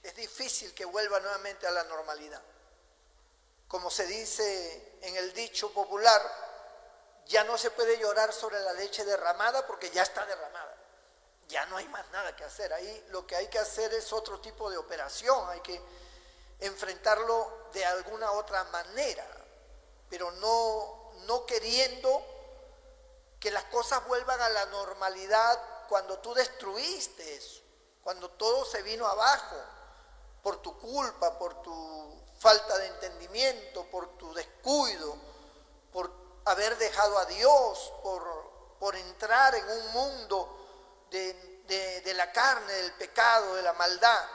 [SPEAKER 1] es difícil que vuelva nuevamente a la normalidad. Como se dice en el dicho popular, ya no se puede llorar sobre la leche derramada porque ya está derramada. Ya no hay más nada que hacer. Ahí lo que hay que hacer es otro tipo de operación. Hay que enfrentarlo de alguna otra manera, pero no queriendo que las cosas vuelvan a la normalidad cuando tú destruiste eso, cuando todo se vino abajo por tu culpa, por tu falta de entendimiento, por tu descuido, por haber dejado a Dios, por entrar en un mundo de la carne, del pecado, de la maldad.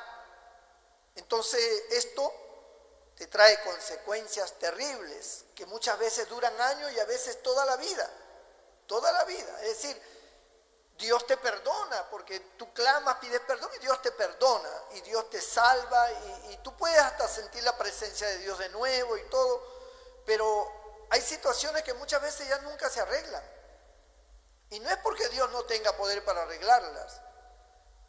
[SPEAKER 1] Entonces esto te trae consecuencias terribles que muchas veces duran años y a veces toda la vida. Toda la vida. Es decir, Dios te perdona porque tú clamas, pides perdón y Dios te perdona y Dios te salva y tú puedes hasta sentir la presencia de Dios de nuevo y todo, pero hay situaciones que muchas veces ya nunca se arreglan. Y no es porque Dios no tenga poder para arreglarlas,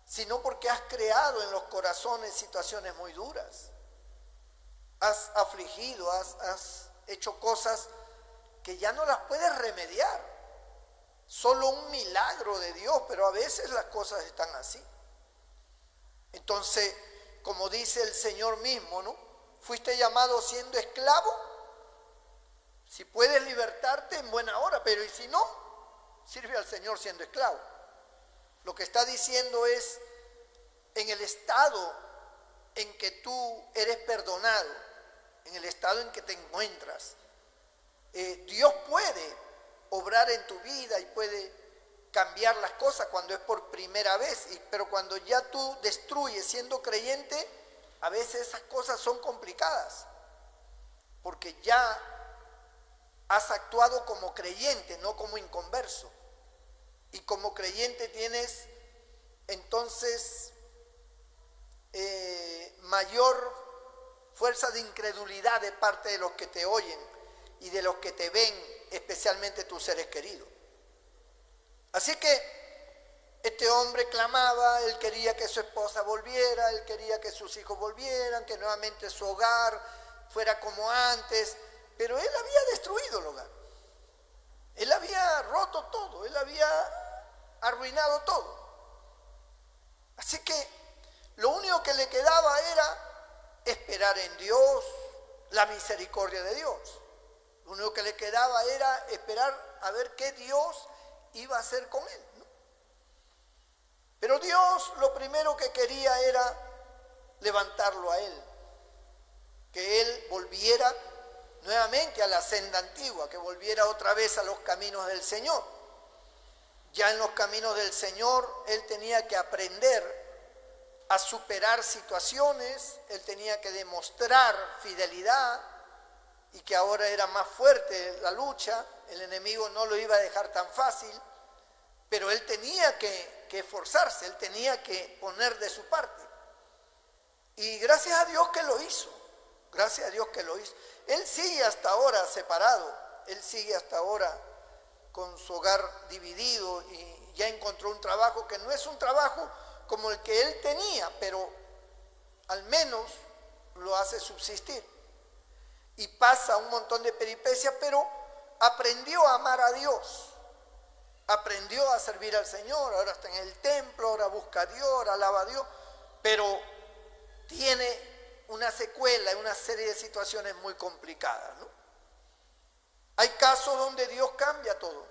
[SPEAKER 1] sino porque has creado en los corazones situaciones muy duras. Has afligido, has hecho cosas que ya no las puedes remediar. Solo un milagro de Dios, pero a veces las cosas están así. Entonces, como dice el Señor mismo, ¿no? Fuiste llamado siendo esclavo. Si puedes libertarte, en buena hora, pero y si no, sirve al Señor siendo esclavo. Lo que está diciendo es, en el estado en que tú eres perdonado, en el estado en que te encuentras, Dios puede obrar en tu vida y puede cambiar las cosas cuando es por primera vez, pero cuando ya tú destruyes siendo creyente, a veces esas cosas son complicadas, porque ya has actuado como creyente, no como inconverso, y como creyente tienes entonces mayor fuerza de incredulidad de parte de los que te oyen y de los que te ven, especialmente tus seres queridos. Así que este hombre clamaba, él quería que su esposa volviera, él quería que sus hijos volvieran, que nuevamente su hogar fuera como antes, pero él había destruido el hogar. Él había roto todo, él había arruinado todo. Así que lo único que le quedaba era esperar en Dios, la misericordia de Dios. Lo único que le quedaba era esperar a ver qué Dios iba a hacer con él, ¿no? Pero Dios lo primero que quería era levantarlo a él, que él volviera nuevamente a la senda antigua, que volviera otra vez a los caminos del Señor. Ya en los caminos del Señor él tenía que aprender a superar situaciones, él tenía que demostrar fidelidad y que ahora era más fuerte la lucha, el enemigo no lo iba a dejar tan fácil, pero él tenía que esforzarse, él tenía que poner de su parte. Y gracias a Dios que lo hizo, gracias a Dios que lo hizo. Él sigue hasta ahora separado, él sigue hasta ahora con su hogar dividido y ya encontró un trabajo que no es un trabajo como el que él tenía, pero al menos lo hace subsistir. Y pasa un montón de peripecias, pero aprendió a amar a Dios, aprendió a servir al Señor, ahora está en el templo, ahora busca a Dios, ahora alaba a Dios, pero tiene una secuela y una serie de situaciones muy complicadas, ¿no? Hay casos donde Dios cambia todo,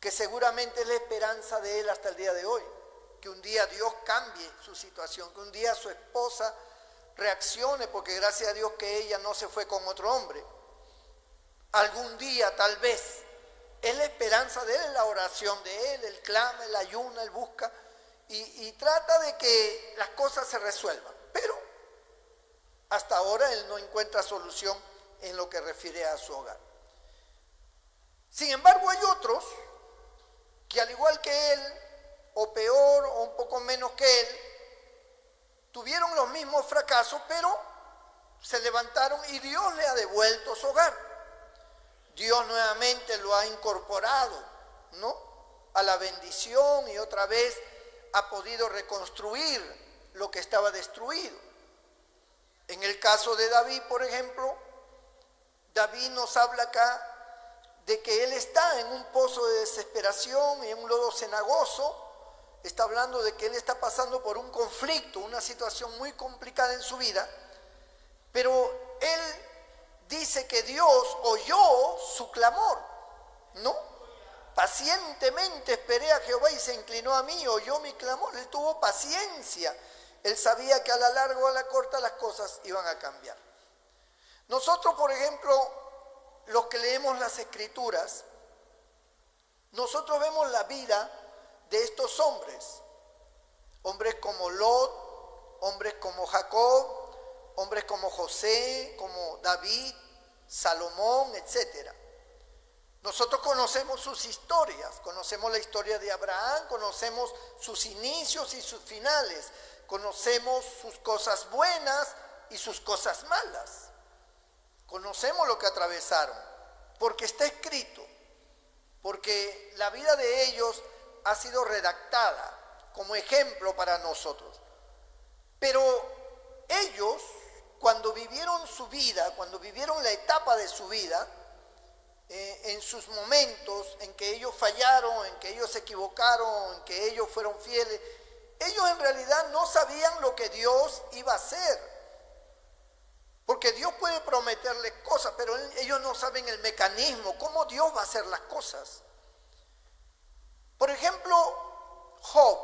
[SPEAKER 1] que seguramente es la esperanza de él hasta el día de hoy, que un día Dios cambie su situación, que un día su esposa reaccione, porque gracias a Dios que ella no se fue con otro hombre. Algún día tal vez, es la esperanza de él, es la oración de él, él clama, él ayuna, él busca y trata de que las cosas se resuelvan, pero hasta ahora él no encuentra solución en lo que refiere a su hogar. Sin embargo, hay otros que al igual que él, o peor, o un poco menos que él, tuvieron los mismos fracasos, pero se levantaron y Dios le ha devuelto su hogar. Dios nuevamente lo ha incorporado, ¿no?, a la bendición y otra vez ha podido reconstruir lo que estaba destruido. En el caso de David, por ejemplo, David nos habla acá de que él está en un pozo de desesperación y en un lodo cenagoso. Está hablando de que él está pasando por un conflicto, una situación muy complicada en su vida, pero él dice que Dios oyó su clamor, ¿no? Pacientemente esperé a Jehová y se inclinó a mí, oyó mi clamor, él tuvo paciencia, él sabía que a la larga o a la corta las cosas iban a cambiar. Nosotros, por ejemplo, los que leemos las Escrituras, nosotros vemos la vida de estos hombres, hombres como Lot, hombres como Jacob, hombres como José, como David, Salomón, etc. Nosotros conocemos sus historias, conocemos la historia de Abraham, conocemos sus inicios y sus finales, conocemos sus cosas buenas y sus cosas malas, conocemos lo que atravesaron, porque está escrito, porque la vida de ellos ha sido redactada como ejemplo para nosotros. Pero ellos, cuando vivieron su vida, cuando vivieron la etapa de su vida, en sus momentos en que ellos fallaron, en que ellos se equivocaron, en que ellos fueron fieles, ellos en realidad no sabían lo que Dios iba a hacer. Porque Dios puede prometerles cosas, pero ellos no saben el mecanismo, cómo Dios va a hacer las cosas. Por ejemplo, Job.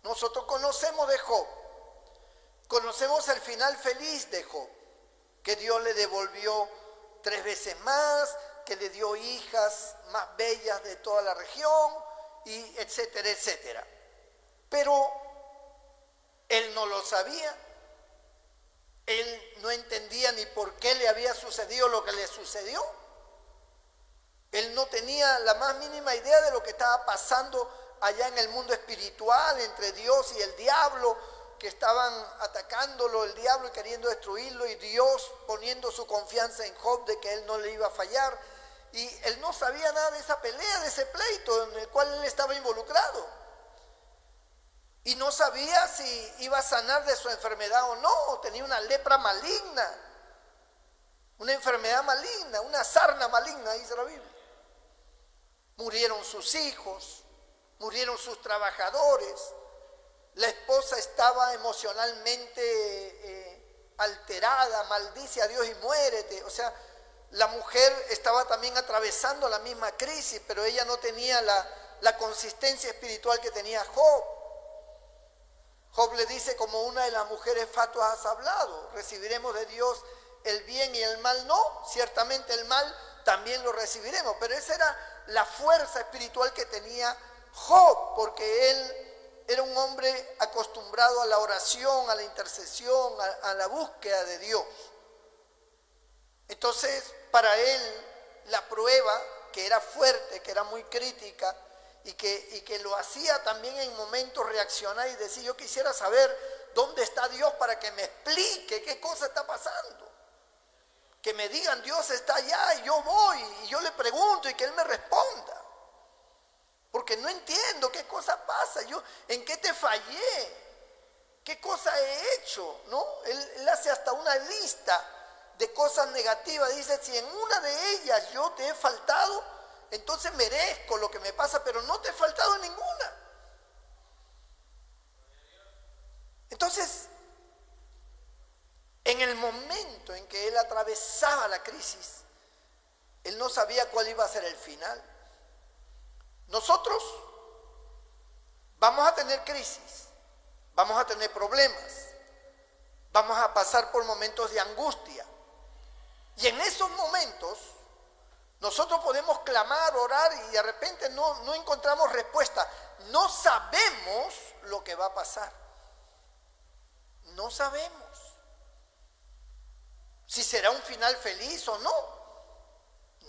[SPEAKER 1] Nosotros conocemos de Job. Conocemos el final feliz de Job, que Dios le devolvió 3 veces más, que le dio hijas más bellas de toda la región, y etcétera, etcétera. Pero él no lo sabía. Él no entendía ni por qué le había sucedido lo que le sucedió. Él no tenía la más mínima idea de lo que estaba pasando allá en el mundo espiritual, entre Dios y el diablo, que estaban atacándolo, el diablo queriendo destruirlo, y Dios poniendo su confianza en Job de que él no le iba a fallar. Y él no sabía nada de esa pelea, de ese pleito en el cual él estaba involucrado. Y no sabía si iba a sanar de su enfermedad o no, tenía una lepra maligna. una enfermedad maligna, una sarna maligna, dice la Biblia. Murieron sus hijos, murieron sus trabajadores, la esposa estaba emocionalmente alterada, maldice a Dios y muérete. O sea, la mujer estaba también atravesando la misma crisis, pero ella no tenía la consistencia espiritual que tenía Job. Job le dice, como una de las mujeres fatuas has hablado, recibiremos de Dios el bien y el mal no, ciertamente el mal también lo recibiremos, pero esa era la fuerza espiritual que tenía Job, porque él era un hombre acostumbrado a la oración, a la intercesión, a la búsqueda de Dios. Entonces, para él, la prueba, que era fuerte, que era muy crítica, y que lo hacía también en momentos reaccionar y decir, yo quisiera saber dónde está Dios para que me explique qué cosa está pasando. Que me digan, Dios está allá y yo voy y yo le pregunto y que Él me responda. Porque no entiendo qué cosa pasa, yo en qué te fallé, qué cosa he hecho, ¿no? Él hace hasta una lista de cosas negativas, dice, si en una de ellas yo te he faltado, entonces merezco lo que me pasa, pero no te he faltado en ninguna. Entonces, en el momento en que él atravesaba la crisis, él no sabía cuál iba a ser el final. Nosotros vamos a tener crisis, vamos a tener problemas, vamos a pasar por momentos de angustia. Y en esos momentos nosotros podemos clamar, orar y de repente no encontramos respuesta. No sabemos lo que va a pasar. No sabemos si será un final feliz o no.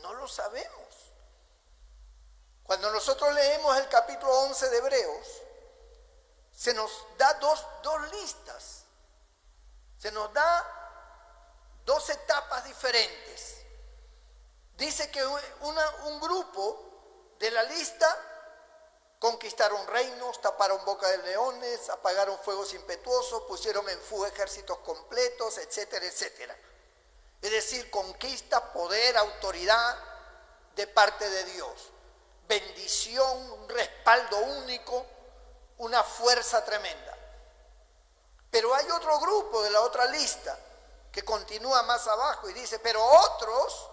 [SPEAKER 1] No lo sabemos. Cuando nosotros leemos el capítulo 11 de Hebreos, se nos da dos listas. Se nos da dos etapas diferentes. Dice que un grupo de la lista conquistaron reinos, taparon boca de leones, apagaron fuegos impetuosos, pusieron en fuga ejércitos completos, etcétera, etcétera. Es decir, conquista, poder, autoridad de parte de Dios. Bendición, un respaldo único, una fuerza tremenda. Pero hay otro grupo de la otra lista que continúa más abajo y dice, pero otros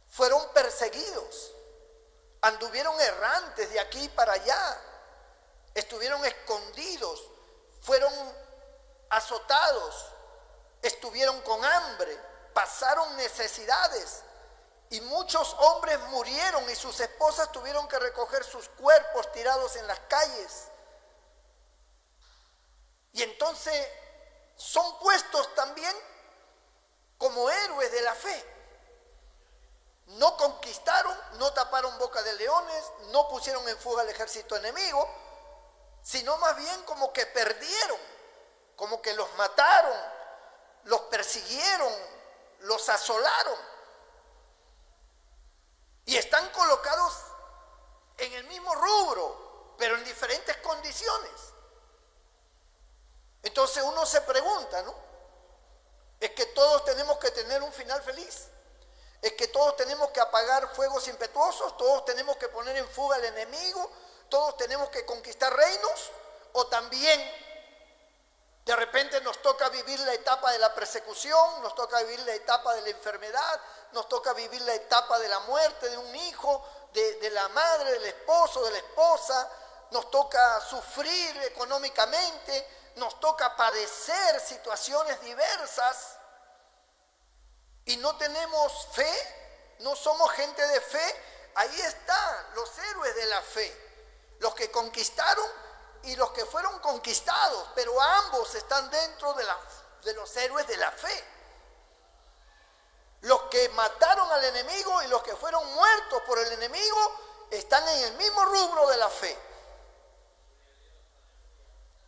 [SPEAKER 1] fueron perseguidos, anduvieron errantes de aquí para allá, estuvieron escondidos, fueron azotados, estuvieron con hambre, pasaron necesidades y muchos hombres murieron y sus esposas tuvieron que recoger sus cuerpos tirados en las calles. Y entonces son puestos también como héroes de la fe. No conquistaron, no taparon boca de leones, no pusieron en fuga al ejército enemigo, sino más bien como que perdieron, como que los mataron, los persiguieron, los asolaron. Y están colocados en el mismo rubro, pero en diferentes condiciones. Entonces uno se pregunta, ¿no? ¿Es que todos tenemos que tener un final feliz? ¿Es que todos tenemos que apagar fuegos impetuosos? ¿Todos tenemos que poner en fuga al enemigo? ¿Todos tenemos que conquistar reinos? ¿O también de repente nos toca vivir la etapa de la persecución, nos toca vivir la etapa de la enfermedad, nos toca vivir la etapa de la muerte de un hijo, de la madre, del esposo, de la esposa, nos toca sufrir económicamente, nos toca padecer situaciones diversas y no tenemos fe, no somos gente de fe? Ahí están los héroes de la fe, los que conquistaron y los que fueron conquistados, pero ambos están dentro de los héroes de la fe. Los que mataron al enemigo y los que fueron muertos por el enemigo están en el mismo rubro de la fe.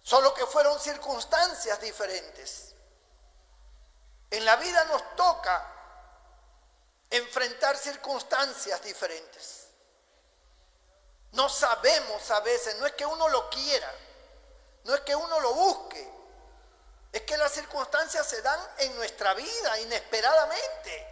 [SPEAKER 1] Solo que fueron circunstancias diferentes. En la vida nos toca enfrentar circunstancias diferentes. No sabemos a veces, no es que uno lo quiera, no es que uno lo busque, Es que las circunstancias se dan en nuestra vida inesperadamente.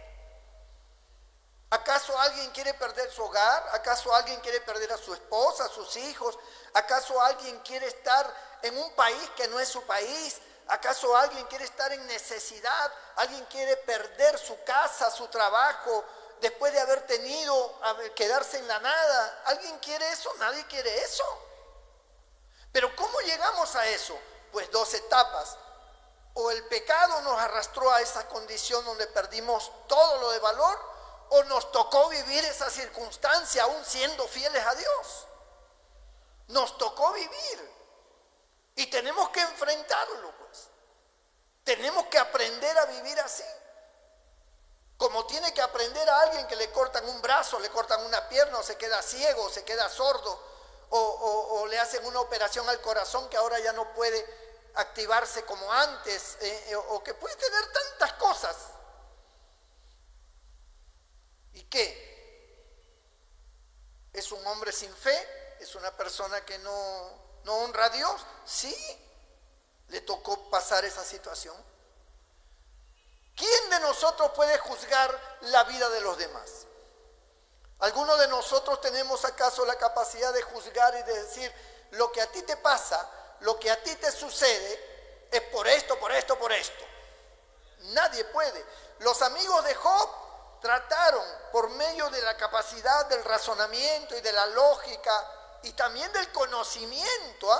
[SPEAKER 1] ¿Acaso alguien quiere perder su hogar? ¿Acaso alguien quiere perder a su esposa, a sus hijos? ¿Acaso alguien quiere estar en un país que no es su país? ¿Acaso alguien quiere estar en necesidad? ¿Alguien quiere perder su casa, su trabajo, después de haber tenido, quedarse en la nada? ¿Alguien quiere eso? Nadie quiere eso. Pero ¿cómo llegamos a eso? Pues dos etapas. O el pecado nos arrastró a esa condición donde perdimos todo lo de valor, o nos tocó vivir esa circunstancia aún siendo fieles a Dios. Nos tocó vivir y tenemos que enfrentarlo, pues. Tenemos que aprender a vivir así. Como tiene que aprender a alguien que le cortan un brazo, le cortan una pierna, o se queda ciego, o se queda sordo, o le hacen una operación al corazón que ahora ya no puede activarse como antes, o que puede tener tantas cosas. ¿Y qué? ¿Es un hombre sin fe? ¿Es una persona que no honra a Dios? Sí, le tocó pasar esa situación. ¿Quién de nosotros puede juzgar la vida de los demás? ¿Alguno de nosotros tenemos acaso la capacidad de juzgar y de decir, lo que a ti te pasa, lo que a ti te sucede, es por esto, por esto, por esto? Nadie puede. Los amigos de Job trataron por medio de la capacidad del razonamiento y de la lógica y también del conocimiento,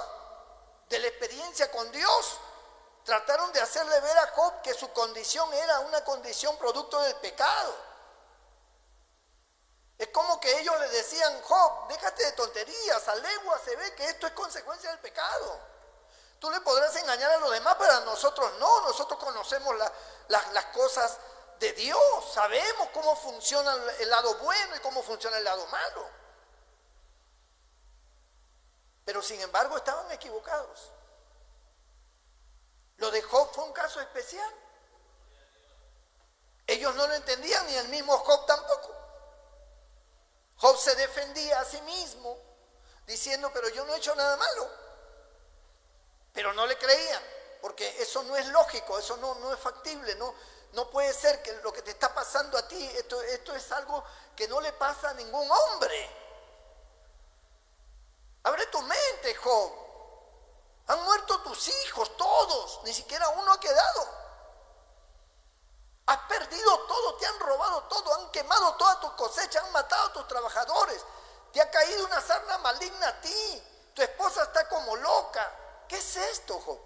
[SPEAKER 1] de la experiencia con Dios, trataron de hacerle ver a Job que su condición era una condición producto del pecado. Es como que ellos le decían, Job, déjate de tonterías, a legua se ve que esto es consecuencia del pecado. Tú le podrás engañar a los demás, pero a nosotros no. Nosotros conocemos las cosas de Dios, sabemos cómo funciona el lado bueno y cómo funciona el lado malo. Pero sin embargo estaban equivocados. Lo de Job fue un caso especial. Ellos no lo entendían, ni el mismo Job tampoco. Job se defendía a sí mismo diciendo, pero yo no he hecho nada malo. Pero no le creían, porque eso no es lógico, eso no es factible, no puede ser que lo que te está pasando a ti, esto es algo que no le pasa a ningún hombre. Abre tu mente, Job. Han muerto tus hijos, todos, ni siquiera uno ha quedado. Has perdido todo, te han robado todo, han quemado toda tu cosecha, han matado a tus trabajadores, te ha caído una sarna maligna a ti, tu esposa está como loca. ¿Qué es esto, Job?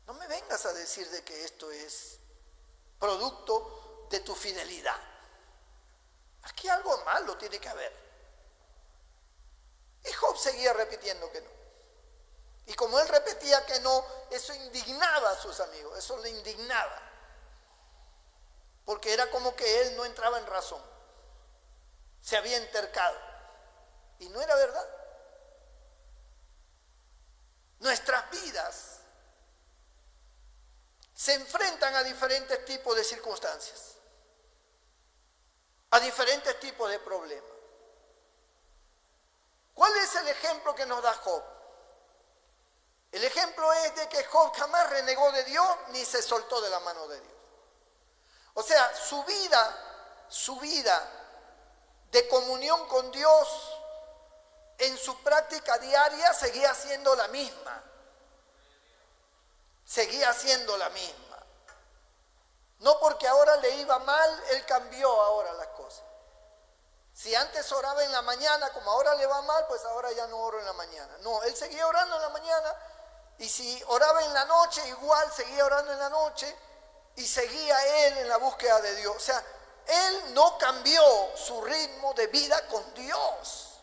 [SPEAKER 1] No me vengas a decir de que esto es producto de tu fidelidad. Aquí algo malo tiene que haber. Y Job seguía repitiendo que no. Y como él repetía que no, eso indignaba a sus amigos, eso le indignaba. Porque era como que él no entraba en razón. Se había entercado. Y no era verdad. Nuestras vidas se enfrentan a diferentes tipos de circunstancias, a diferentes tipos de problemas. ¿Cuál es el ejemplo que nos da Job? El ejemplo es de que Job jamás renegó de Dios ni se soltó de la mano de Dios. O sea, su vida de comunión con Dios en su práctica diaria seguía siendo la misma. Seguía siendo la misma. No porque ahora le iba mal, él cambió ahora las cosas. Si antes oraba en la mañana, como ahora le va mal, pues ahora ya no oro en la mañana. No, él seguía orando en la mañana, y si oraba en la noche, igual seguía orando en la noche, y seguía él en la búsqueda de Dios. O sea, él no cambió su ritmo de vida con Dios.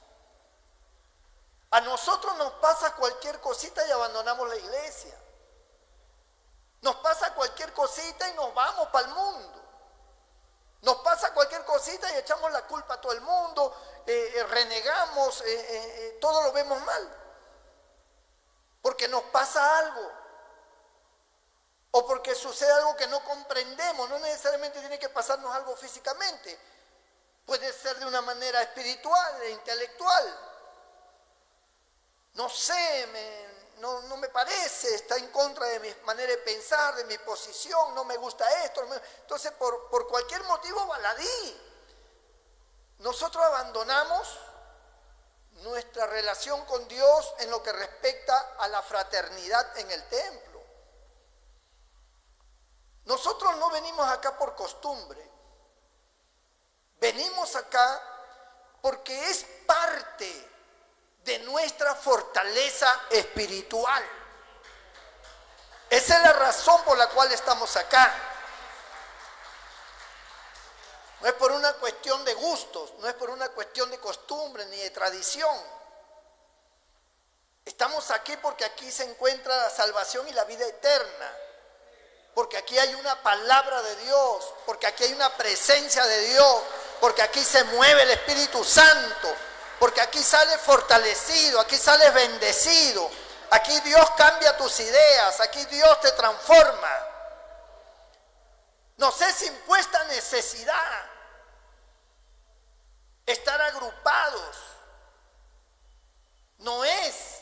[SPEAKER 1] A nosotros nos pasa cualquier cosita y abandonamos la iglesia. Nos pasa cualquier cosita y nos vamos para el mundo. Nos pasa cualquier cosita y echamos la culpa a todo el mundo, renegamos, todo lo vemos mal. Porque nos pasa algo. O porque sucede algo que no comprendemos. No necesariamente tiene que pasarnos algo físicamente. Puede ser de una manera espiritual e intelectual. No sé, no me parece, está en contra de mi manera de pensar, de mi posición, no me gusta esto. Entonces, por cualquier motivo, baladí. Nosotros abandonamos nuestra relación con Dios en lo que respecta a la fraternidad en el templo. Nosotros no venimos acá por costumbre. Venimos acá porque es parte de nuestra fortaleza espiritual. Esa es la razón por la cual estamos acá. No es por una cuestión de gustos, no es por una cuestión de costumbre ni de tradición. Estamos aquí porque aquí se encuentra la salvación y la vida eterna. Porque aquí hay una palabra de Dios, porque aquí hay una presencia de Dios, porque aquí se mueve el Espíritu Santo, porque aquí sales fortalecido, aquí sales bendecido, aquí Dios cambia tus ideas, aquí Dios te transforma. Nos es impuesta necesidad estar agrupados. No es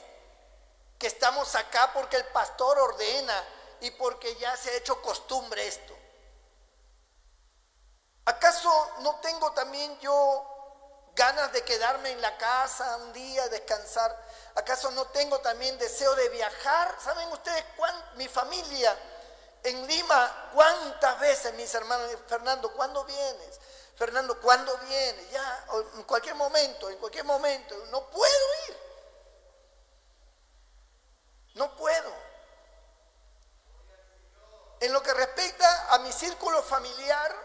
[SPEAKER 1] que estamos acá porque el pastor ordena y porque ya se ha hecho costumbre esto. ¿Acaso no tengo también yo ganas de quedarme en la casa un día, descansar? ¿Acaso no tengo también deseo de viajar? ¿Saben ustedes mi familia en Lima, cuántas veces mis hermanos, Fernando, ¿cuándo vienes? Fernando, ¿cuándo vienes? Ya, en cualquier momento, no puedo ir. No puedo. En lo que respecta a mi círculo familiar,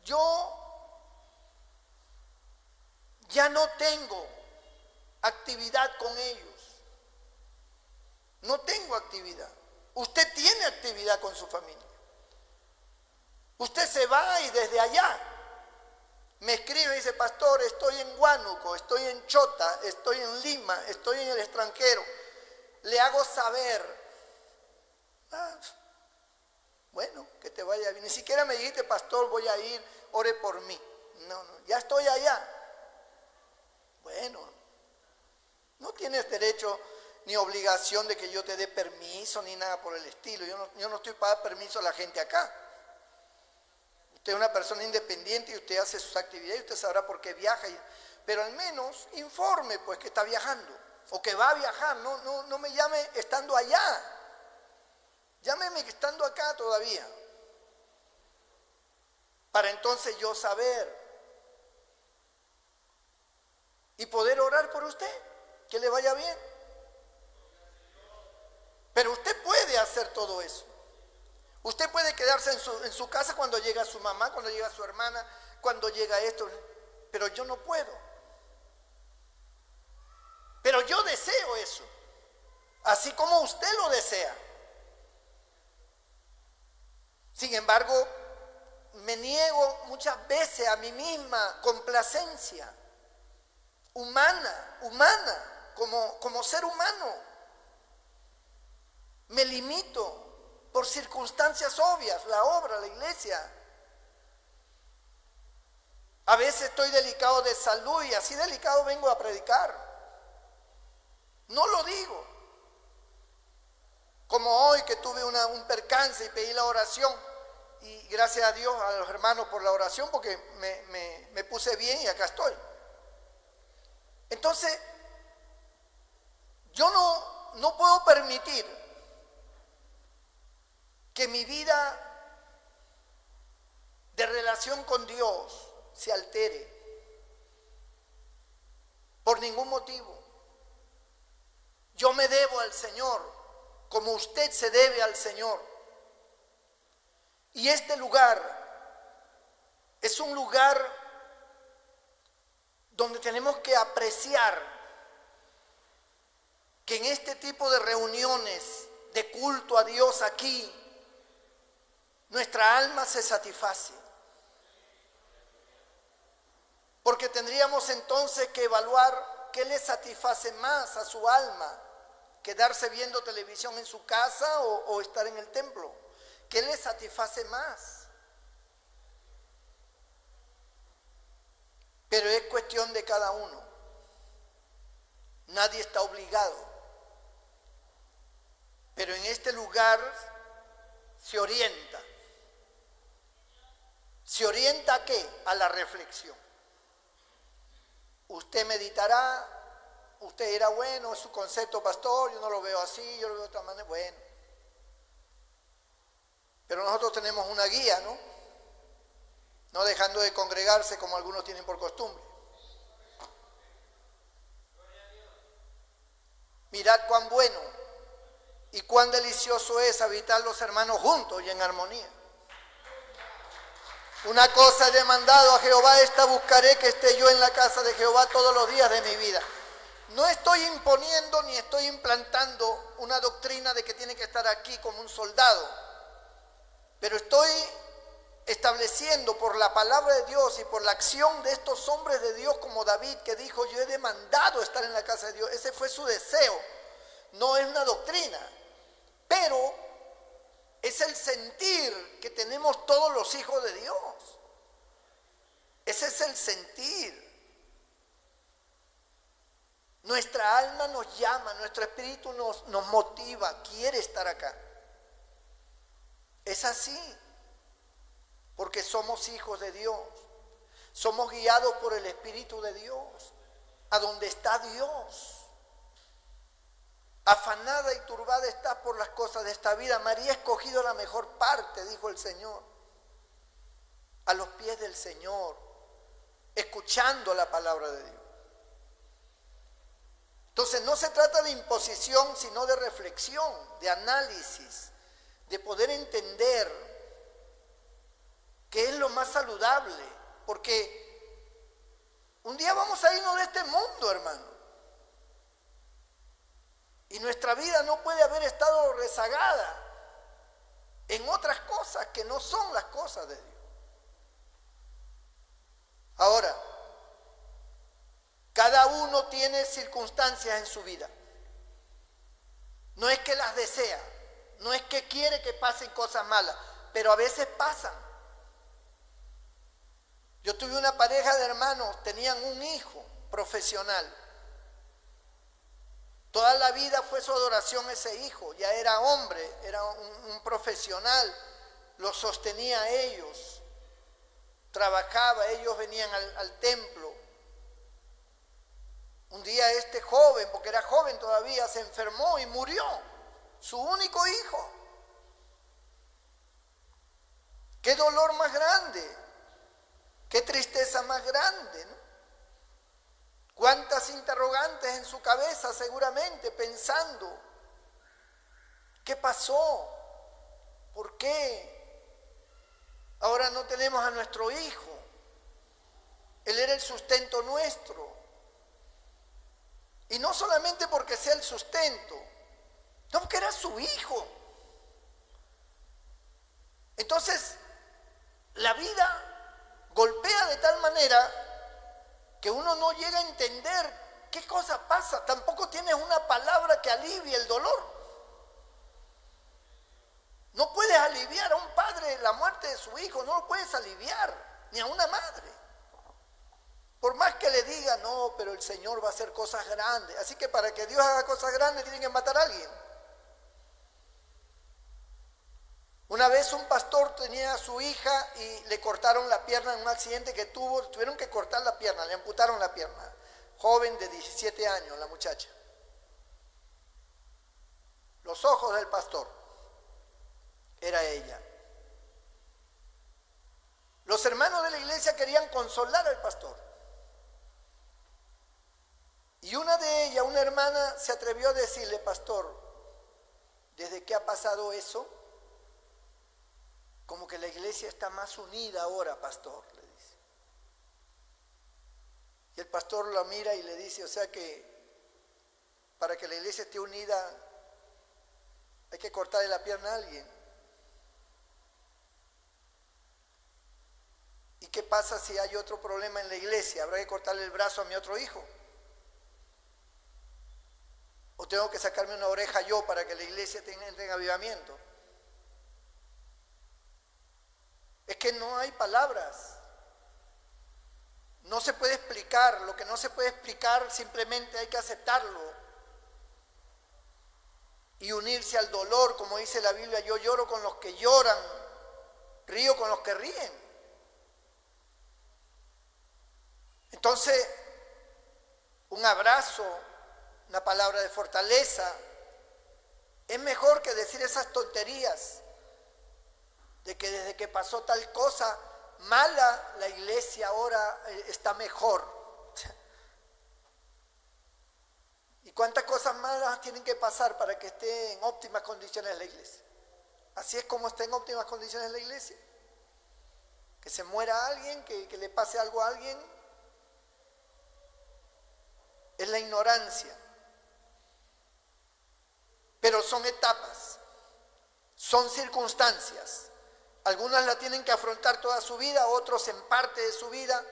[SPEAKER 1] yo ya no tengo actividad con ellos. No tengo actividad. Usted tiene actividad con su familia. Usted se va y desde allá me escribe y dice, pastor, estoy en Huánuco, estoy en Chota, estoy en Lima, estoy en el extranjero. Le hago saber. Bueno, que te vaya bien. Ni siquiera me dijiste, pastor, voy a ir, ore por mí. No, ya estoy allá. Bueno, no tienes derecho ni obligación de que yo te dé permiso ni nada por el estilo. Yo no estoy para dar permiso a la gente acá. Usted es una persona independiente y usted hace sus actividades y usted sabrá por qué viaja. Pero al menos informe pues que está viajando o que va a viajar. No me llame estando allá. Llámeme estando acá todavía. Para entonces yo saber y poder orar por usted. Que le vaya bien. Pero usted puede hacer todo eso. Usted puede quedarse en su casa cuando llega su mamá, cuando llega su hermana, cuando llega esto. Pero yo no puedo. Pero yo deseo eso. Así como usted lo desea. Sin embargo, me niego muchas veces a mí misma complacencia humana, como ser humano. Me limito por circunstancias obvias, la obra, la iglesia. A veces estoy delicado de salud y así delicado vengo a predicar. No lo digo. Como hoy que tuve un percance y pedí la oración. Y gracias a Dios, a los hermanos por la oración, porque me puse bien y acá estoy. Entonces, yo no puedo permitir que mi vida de relación con Dios se altere por ningún motivo. Yo me debo al Señor como usted se debe al Señor. Y este lugar es un lugar donde tenemos que apreciar que en este tipo de reuniones de culto a Dios aquí, nuestra alma se satisface. Porque tendríamos entonces que evaluar qué le satisface más a su alma, quedarse viendo televisión en su casa o estar en el templo. ¿Qué le satisface más? Pero es cuestión de cada uno. Nadie está obligado Pero en este lugar se orienta. ¿Se orienta a qué? A la reflexión. Usted meditará, usted dirá, bueno, es su concepto, pastor, yo no lo veo así, yo lo veo de otra manera, bueno. Pero nosotros tenemos una guía, ¿no? No dejando de congregarse como algunos tienen por costumbre. Mirad cuán bueno y cuán delicioso es habitar los hermanos juntos y en armonía. Una cosa he demandado a Jehová, esta buscaré, que esté yo en la casa de Jehová todos los días de mi vida. No estoy imponiendo ni estoy implantando una doctrina de que tiene que estar aquí como un soldado, pero estoy estableciendo por la palabra de Dios y por la acción de estos hombres de Dios como David, que dijo, yo he demandado estar en la casa de Dios. Ese fue su deseo, no es una doctrina, pero es el sentir que tenemos todos los hijos de Dios. Ese es el sentir. Nuestra alma nos llama, nuestro espíritu nos motiva, quiere estar acá. Es así, porque somos hijos de Dios, somos guiados por el Espíritu de Dios, a donde está Dios. Afanada y turbada estás por las cosas de esta vida. María ha escogido la mejor parte, dijo el Señor. A los pies del Señor, escuchando la palabra de Dios. Entonces no se trata de imposición, sino de reflexión, de análisis, de poder entender qué es lo más saludable, porque un día vamos a irnos de este mundo, hermano. Y nuestra vida no puede haber estado rezagada en otras cosas que no son las cosas de Dios. Ahora, cada uno tiene circunstancias en su vida. No es que las desea, no es que quiere que pasen cosas malas, pero a veces pasan. Yo tuve una pareja de hermanos, tenían un hijo profesional. Toda la vida fue su adoración ese hijo, ya era hombre, era un profesional, los sostenía a ellos, trabajaba, ellos venían al templo. Un día este joven, porque era joven todavía, se enfermó y murió, su único hijo. Qué dolor más grande, qué tristeza más grande, ¿no? Cuántas interrogantes en su cabeza seguramente pensando, ¿qué pasó? ¿Por qué? Ahora no tenemos a nuestro hijo. Él era el sustento nuestro. Y no solamente porque sea el sustento, no, porque era su hijo. Entonces, la vida golpea de tal manera que uno no llega a entender qué cosa pasa. Tampoco tienes una palabra que alivie el dolor. No puedes aliviar a un padre la muerte de su hijo, no lo puedes aliviar, ni a una madre. Por más que le diga, no, pero el Señor va a hacer cosas grandes. Así que para que Dios haga cosas grandes tiene que matar a alguien. Una vez un pastor tenía a su hija y le cortaron la pierna en un accidente que tuvo, tuvieron que cortar la pierna, le amputaron la pierna. Joven de 17 años, la muchacha. Los ojos del pastor, era ella. Los hermanos de la iglesia querían consolar al pastor. Y una de ellas, una hermana, se atrevió a decirle, pastor, desde que ha pasado eso, como que la iglesia está más unida ahora, pastor, le dice. Y el pastor la mira y le dice, o sea que para que la iglesia esté unida hay que cortarle la pierna a alguien. ¿Y qué pasa si hay otro problema en la iglesia? ¿Habrá que cortarle el brazo a mi otro hijo? ¿O tengo que sacarme una oreja yo para que la iglesia tenga avivamiento? Es que no hay palabras. No se puede explicar. Lo que no se puede explicar simplemente hay que aceptarlo. y unirse al dolor, como dice la Biblia, yo lloro con los que lloran, río con los que ríen. Entonces, un abrazo, una palabra de fortaleza, es mejor que decir esas tonterías de que desde que pasó tal cosa mala, la iglesia ahora está mejor. ¿Y cuántas cosas malas tienen que pasar para que esté en óptimas condiciones la iglesia? Así es como está en óptimas condiciones la iglesia. Que se muera alguien, que le pase algo a alguien. Es la ignorancia. Pero son etapas, son circunstancias. Algunas la tienen que afrontar toda su vida, otros en parte de su vida,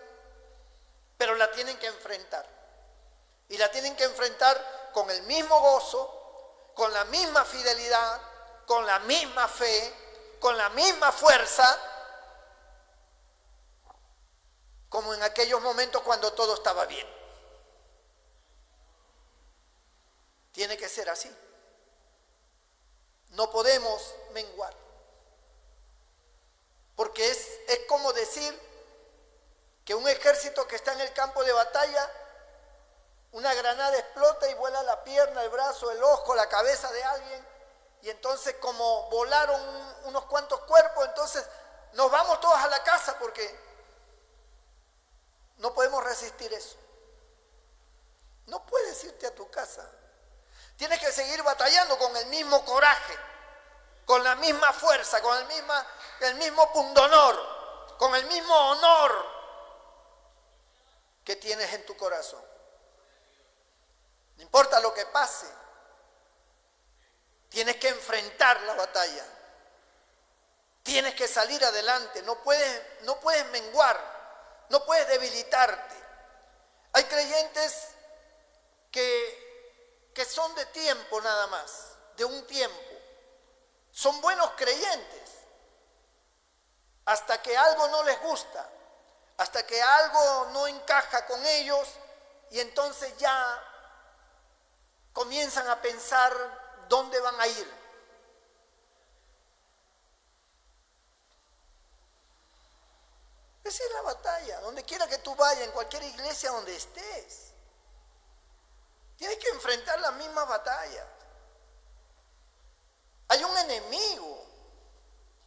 [SPEAKER 1] pero la tienen que enfrentar. Y la tienen que enfrentar con el mismo gozo, con la misma fidelidad, con la misma fe, con la misma fuerza, como en aquellos momentos cuando todo estaba bien. Tiene que ser así. No podemos menguar. Porque es como decir que un ejército que está en el campo de batalla, una granada explota y vuela la pierna, el brazo, el ojo, la cabeza de alguien, y entonces como volaron unos cuantos cuerpos, entonces nos vamos todos a la casa porque no podemos resistir eso. No puedes irte a tu casa. Tienes que seguir batallando con el mismo coraje, con la misma fuerza, con el mismo pundonor, con el mismo honor que tienes en tu corazón. No importa lo que pase, tienes que enfrentar la batalla. Tienes que salir adelante, no puedes menguar, no puedes debilitarte. Hay creyentes que son de tiempo nada más, de un tiempo. Son buenos creyentes hasta que algo no les gusta, hasta que algo no encaja con ellos y entonces ya comienzan a pensar dónde van a ir. Esa es la batalla, donde quiera que tú vayas, en cualquier iglesia donde estés. Tienes que enfrentar la misma batalla. Hay un enemigo,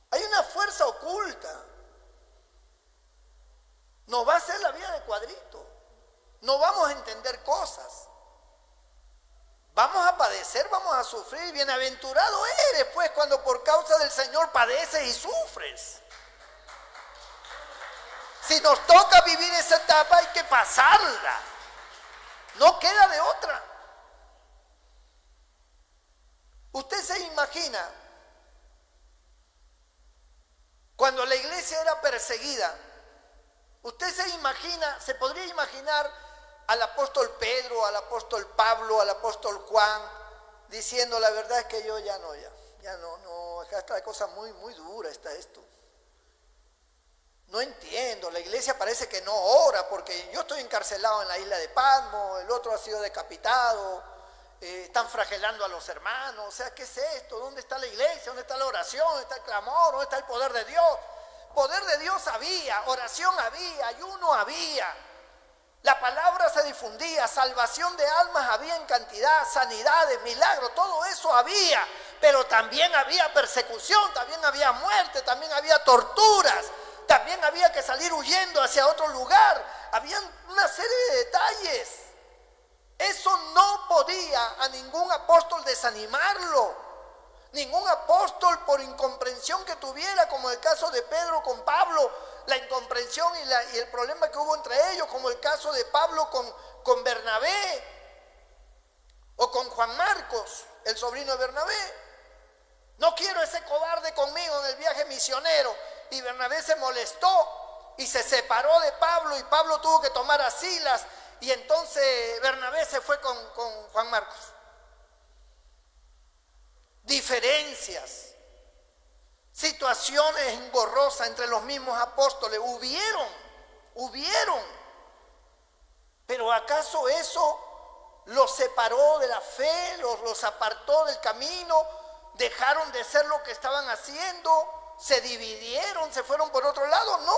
[SPEAKER 1] hay una fuerza oculta. Nos va a hacer la vida de cuadrito. No vamos a entender cosas. Vamos a padecer, vamos a sufrir. Bienaventurado eres, pues, cuando por causa del Señor padeces y sufres. Si nos toca vivir esa etapa, hay que pasarla. No queda de otra. Usted se imagina cuando la iglesia era perseguida. Usted se podría imaginar al apóstol Pedro, al apóstol Pablo, al apóstol Juan, diciendo la verdad es que yo ya no, acá está la cosa muy, muy dura, está esto. No entiendo, la iglesia parece que no ora porque yo estoy encarcelado en la isla de Patmos, el otro ha sido decapitado, están flagelando a los hermanos, o sea, ¿qué es esto? ¿Dónde está la iglesia? ¿Dónde está la oración? ¿Dónde está el clamor? ¿Dónde está el poder de Dios? Poder de Dios había, oración había, ayuno había, la palabra se difundía, salvación de almas había en cantidad, sanidades, milagros, todo eso había, pero también había persecución, también había muerte, también había torturas. También había que salir huyendo hacia otro lugar. Había una serie de detalles. Eso no podía a ningún apóstol desanimarlo. Ningún apóstol, por incomprensión que tuviera, como el caso de Pedro con Pablo, la incomprensión y el problema que hubo entre ellos, como el caso de Pablo con Bernabé o con Juan Marcos, el sobrino de Bernabé. No quiero ese cobarde conmigo en el viaje misionero. Y Bernabé se molestó y se separó de Pablo y Pablo tuvo que tomar a Silas y entonces Bernabé se fue con Juan Marcos. Diferencias, situaciones engorrosas entre los mismos apóstoles, hubieron, pero ¿acaso eso los separó de la fe, los apartó del camino, dejaron de ser lo que estaban haciendo, se dividieron, se fueron por otro lado. No,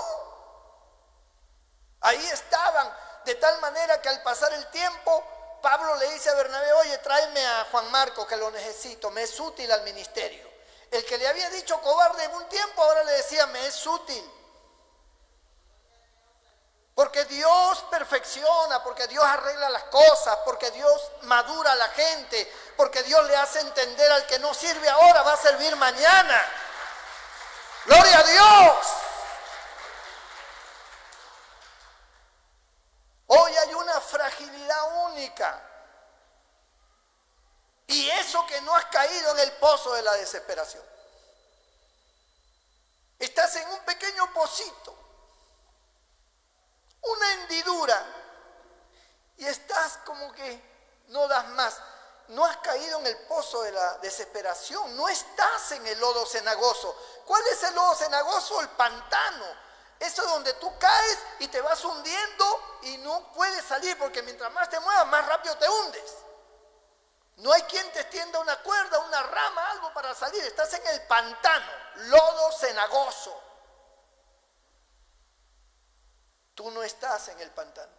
[SPEAKER 1] ahí estaban, de tal manera que al pasar el tiempo, Pablo le dice a Bernabé: oye, tráeme a Juan Marco, que lo necesito, me es útil al ministerio. El que le había dicho cobarde en un tiempo, ahora le decía: me es útil. Porque Dios perfecciona, porque Dios arregla las cosas, porque Dios madura a la gente, porque Dios le hace entender al que no sirve ahora va a servir mañana. ¡Gloria a Dios! Hoy hay una fragilidad única. Y eso que no has caído en el pozo de la desesperación. Estás en un pequeño pocito, una hendidura, y estás como que no das más. No has caído en el pozo de la desesperación, no estás en el lodo cenagoso. ¿Cuál es el lodo cenagoso? El pantano. Eso es donde tú caes y te vas hundiendo y no puedes salir, porque mientras más te muevas, más rápido te hundes. No hay quien te extienda una cuerda, una rama, algo para salir. Estás en el pantano, lodo cenagoso. Tú no estás en el pantano.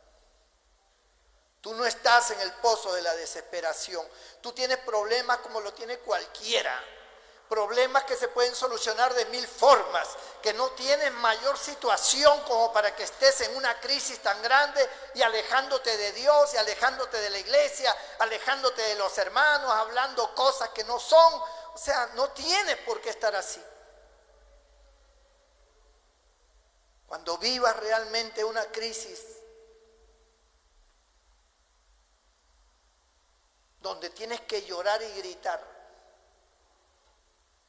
[SPEAKER 1] Tú no estás en el pozo de la desesperación. Tú tienes problemas como lo tiene cualquiera. Problemas que se pueden solucionar de mil formas, que no tienen mayor situación como para que estés en una crisis tan grande y alejándote de Dios y alejándote de la iglesia, alejándote de los hermanos, hablando cosas que no son. O sea, no tienes por qué estar así. Cuando vivas realmente una crisis donde tienes que llorar y gritar,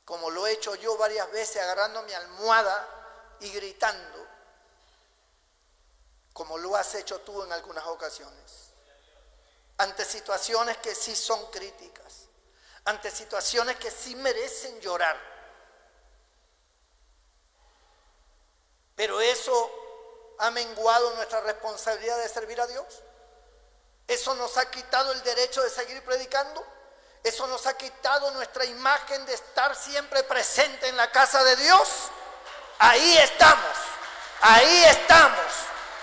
[SPEAKER 1] como lo he hecho yo varias veces, agarrando mi almohada y gritando, como lo has hecho tú en algunas ocasiones, ante situaciones que sí son críticas, ante situaciones que sí merecen llorar. Pero eso ha menguado nuestra responsabilidad de servir a Dios. Eso nos ha quitado el derecho de seguir predicando. Eso nos ha quitado nuestra imagen de estar siempre presente en la casa de Dios. Ahí estamos,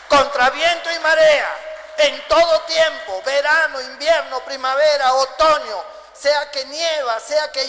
[SPEAKER 1] contra viento y marea, en todo tiempo, verano, invierno, primavera, otoño, sea que nieva, sea que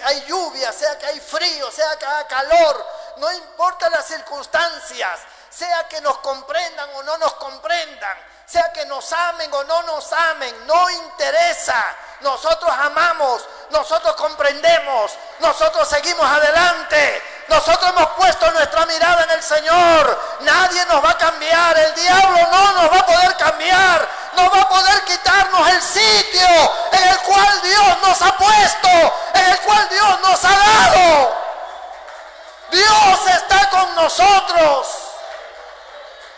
[SPEAKER 1] hay lluvia, sea que hay frío, sea que haga calor, no importa las circunstancias, sea que nos comprendan o no nos comprendan, sea que nos amen o no nos amen, no interesa. Nosotros amamos, nosotros comprendemos, nosotros seguimos adelante, nosotros hemos puesto nuestra mirada en el Señor. Nadie nos va a cambiar, el diablo no nos va a poder cambiar, no va a poder quitarnos el sitio en el cual Dios nos ha puesto, en el cual Dios nos ha dado. Dios está con nosotros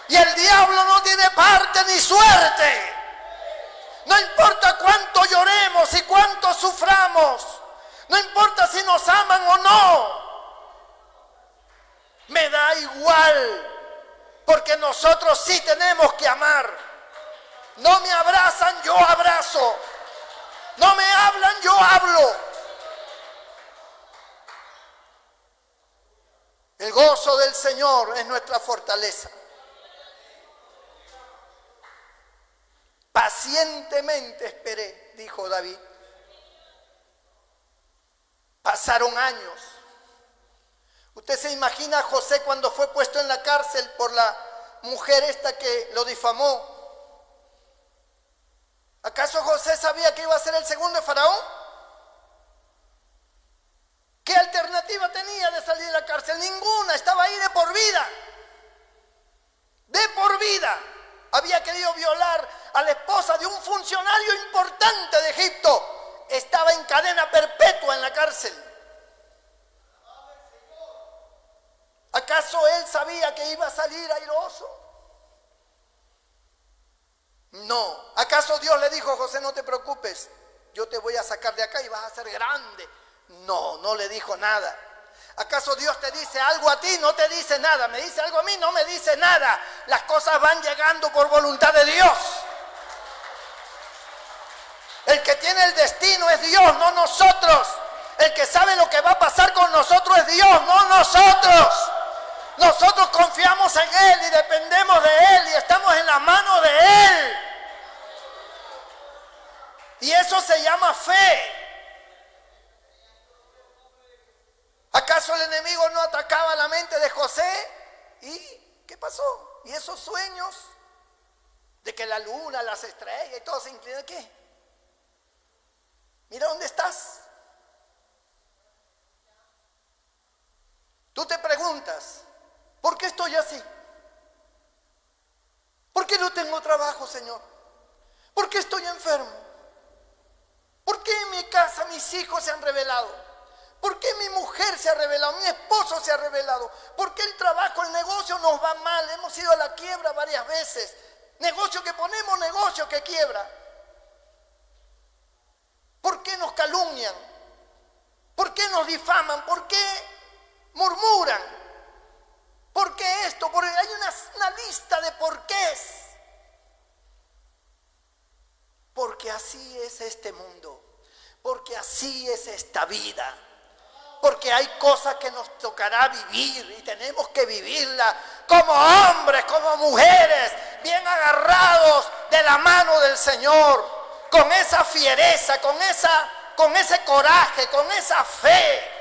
[SPEAKER 1] y el diablo no tiene parte ni suerte. No importa cuánto lloremos y cuánto suframos, no importa si nos aman o no, me da igual, porque nosotros sí tenemos que amar. No me abrazan, yo abrazo. No me hablan, yo hablo. El gozo del Señor es nuestra fortaleza. Pacientemente esperé, dijo David. Pasaron años. Usted se imagina a José cuando fue puesto en la cárcel por la mujer esta que lo difamó. ¿Acaso José sabía que iba a ser el segundo de Faraón? ¿Qué alternativa tenía de salir de la cárcel? Ninguna, estaba ahí de por vida. De por vida. Había querido violar a la esposa de un funcionario importante de Egipto. Estaba en cadena perpetua en la cárcel. ¿Acaso él sabía que iba a salir airoso? No. ¿Acaso Dios le dijo a José: no te preocupes, yo te voy a sacar de acá y vas a ser grande? No, no le dijo nada. ¿Acaso Dios te dice algo a ti? No te dice nada. ¿Me dice algo a mí? No me dice nada. Las cosas van llegando por voluntad de Dios. El que tiene el destino es Dios, no nosotros. El que sabe lo que va a pasar con nosotros es Dios, no nosotros. Nosotros confiamos en Él y dependemos de Él y estamos en la mano de Él. Y eso se llama fe. ¿Acaso el enemigo no atacaba la mente de José? ¿Y qué pasó? ¿Y esos sueños de que la luna, las estrellas y todo se inclinan? ¿Qué? Mira dónde estás. Tú te preguntas, ¿por qué estoy así? ¿Por qué no tengo trabajo, Señor? ¿Por qué estoy enfermo? ¿Por qué en mi casa mis hijos se han rebelado? ¿Por qué mi mujer se ha rebelado? Mi esposo se ha rebelado. ¿Por qué el trabajo, el negocio nos va mal? Hemos ido a la quiebra varias veces. Negocio que ponemos, negocio que quiebra. ¿Por qué nos calumnian? ¿Por qué nos difaman? ¿Por qué murmuran? ¿Por qué esto? Porque hay una lista de porqués. Porque así es este mundo. Porque así es esta vida. Porque hay cosas que nos tocará vivir y tenemos que vivirla como hombres, como mujeres, bien agarrados de la mano del Señor, con esa fiereza, con ese coraje, con esa fe.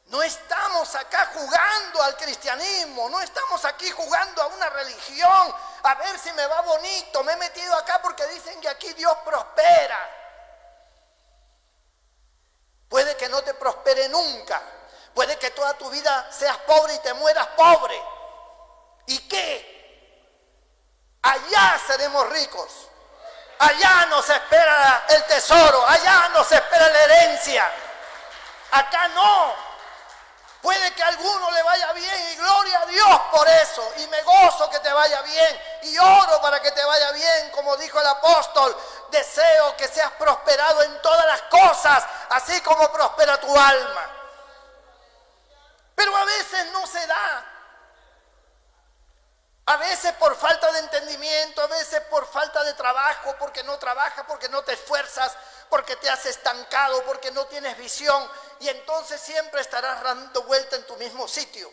[SPEAKER 1] No estamos acá jugando al cristianismo, no estamos aquí jugando a una religión, a ver si me va bonito. Me he metido acá porque dicen que aquí Dios prospera. Puede que no te prospere nunca. Puede que toda tu vida seas pobre y te mueras pobre. ¿Y qué? Allá seremos ricos. Allá nos espera el tesoro. Allá nos espera la herencia. Acá no. Puede que a alguno le vaya bien y gloria a Dios por eso. Y me gozo que te vaya bien. Y oro para que te vaya bien, como dijo el apóstol. Deseo que seas prosperado en todas las cosas, así como prospera tu alma. Pero a veces no se da. A veces por falta de entendimiento, a veces por falta de trabajo, porque no trabajas, porque no te esfuerzas, porque te has estancado, porque no tienes visión. Y entonces siempre estarás dando vuelta en tu mismo sitio.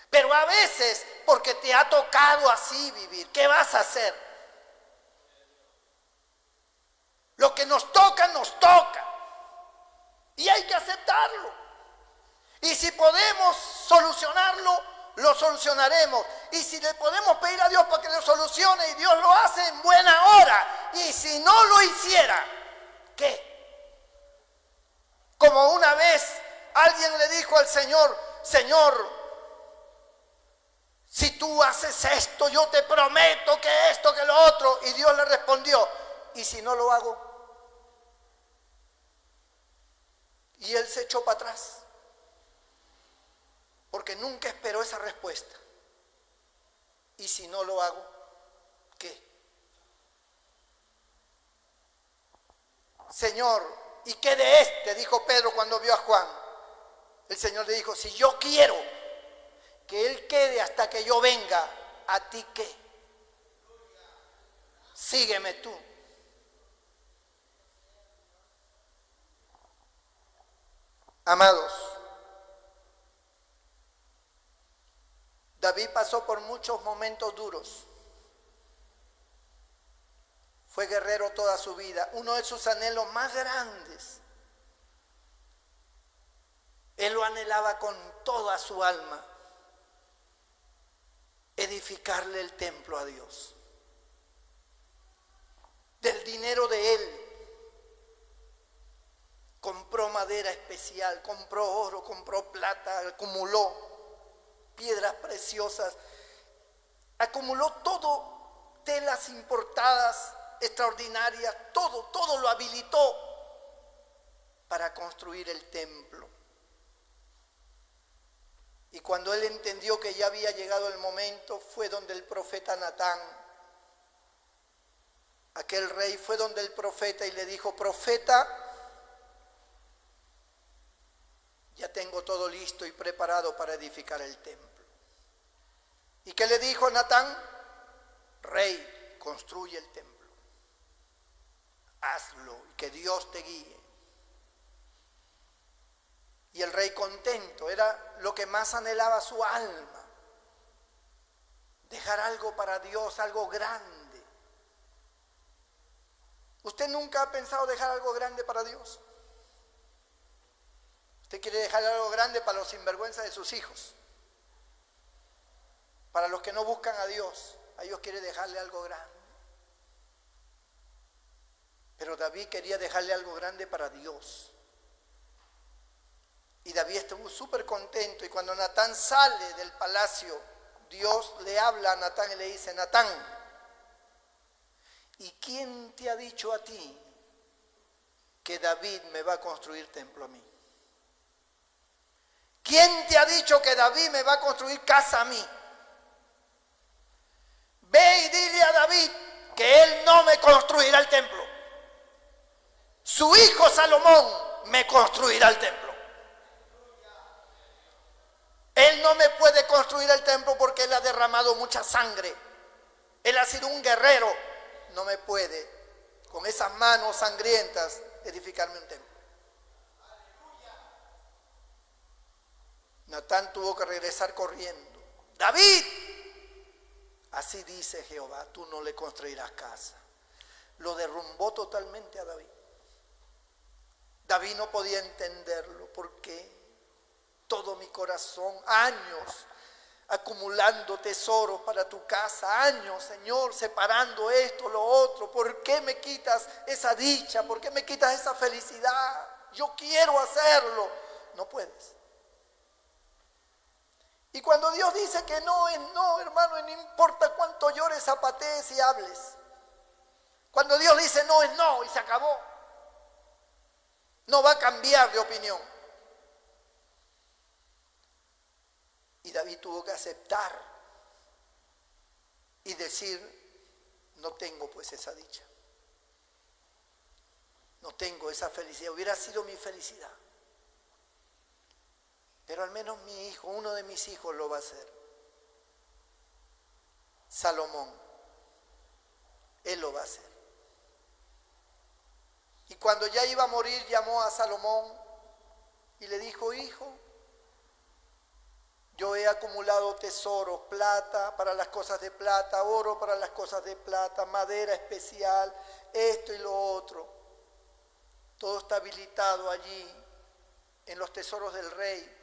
[SPEAKER 1] Pero a veces porque te ha tocado así vivir. ¿Qué vas a hacer? Lo que nos toca, nos toca. Y hay que aceptarlo. Y si podemos solucionarlo, lo solucionaremos. Y si le podemos pedir a Dios para que lo solucione, y Dios lo hace en buena hora. Y si no lo hiciera, ¿qué? Como una vez alguien le dijo al Señor: Señor, si tú haces esto, yo te prometo que esto, que lo otro. Y Dios le respondió: ¿y si no lo hago? Y él se echó para atrás, porque nunca esperó esa respuesta. ¿Y si no lo hago? ¿Qué? Señor, ¿y qué de este? Dijo Pedro cuando vio a Juan. El Señor le dijo: si yo quiero que él quede hasta que yo venga, ¿a ti qué? Sígueme tú. Amados, David pasó por muchos momentos duros. Fue guerrero toda su vida. Uno de sus anhelos más grandes, él lo anhelaba con toda su alma: edificarle el templo a Dios. Del dinero de él compró madera especial, compró oro, compró plata, acumuló piedras preciosas, acumuló todo, telas importadas extraordinarias, todo lo habilitó para construir el templo. Y cuando él entendió que ya había llegado el momento, fue donde el profeta Natán, aquel rey, fue donde el profeta y le dijo: profeta, ya tengo todo listo y preparado para edificar el templo. ¿Y qué le dijo Natán? Rey, construye el templo. Hazlo y que Dios te guíe. Y el rey contento, era lo que más anhelaba su alma. Dejar algo para Dios, algo grande. ¿Usted nunca ha pensado dejar algo grande para Dios? Usted quiere dejar algo grande para los sinvergüenzas de sus hijos. Para los que no buscan a Dios, a ellos quiere dejarle algo grande. Pero David quería dejarle algo grande para Dios. Y David estuvo súper contento. Y cuando Natán sale del palacio, Dios le habla a Natán y le dice: Natán, ¿y quién te ha dicho a ti que David me va a construir templo a mí? ¿Quién te ha dicho que David me va a construir casa a mí? Ve y dile a David que él no me construirá el templo. Su hijo Salomón me construirá el templo. Él no me puede construir el templo porque él ha derramado mucha sangre. Él ha sido un guerrero. No me puede, con esas manos sangrientas, edificarme un templo. Natán tuvo que regresar corriendo. David, así dice Jehová, tú no le construirás casa. Lo derrumbó totalmente a David. David no podía entenderlo porque todo mi corazón, años acumulando tesoros para tu casa, años, Señor, separando esto, lo otro. ¿Por qué me quitas esa dicha? ¿Por qué me quitas esa felicidad? Yo quiero hacerlo. No puedes. Y cuando Dios dice que no es no, hermano, y no importa cuánto llores, zapatees y hables. Cuando Dios dice no es no y se acabó. No va a cambiar de opinión. Y David tuvo que aceptar y decir: no tengo pues esa dicha. No tengo esa felicidad. Hubiera sido mi felicidad. Pero al menos mi hijo, uno de mis hijos lo va a hacer. Salomón. Él lo va a hacer. Y cuando ya iba a morir, llamó a Salomón y le dijo: hijo, yo he acumulado tesoros, plata para las cosas de plata, oro para las cosas de plata, madera especial, esto y lo otro. Todo está habilitado allí en los tesoros del rey.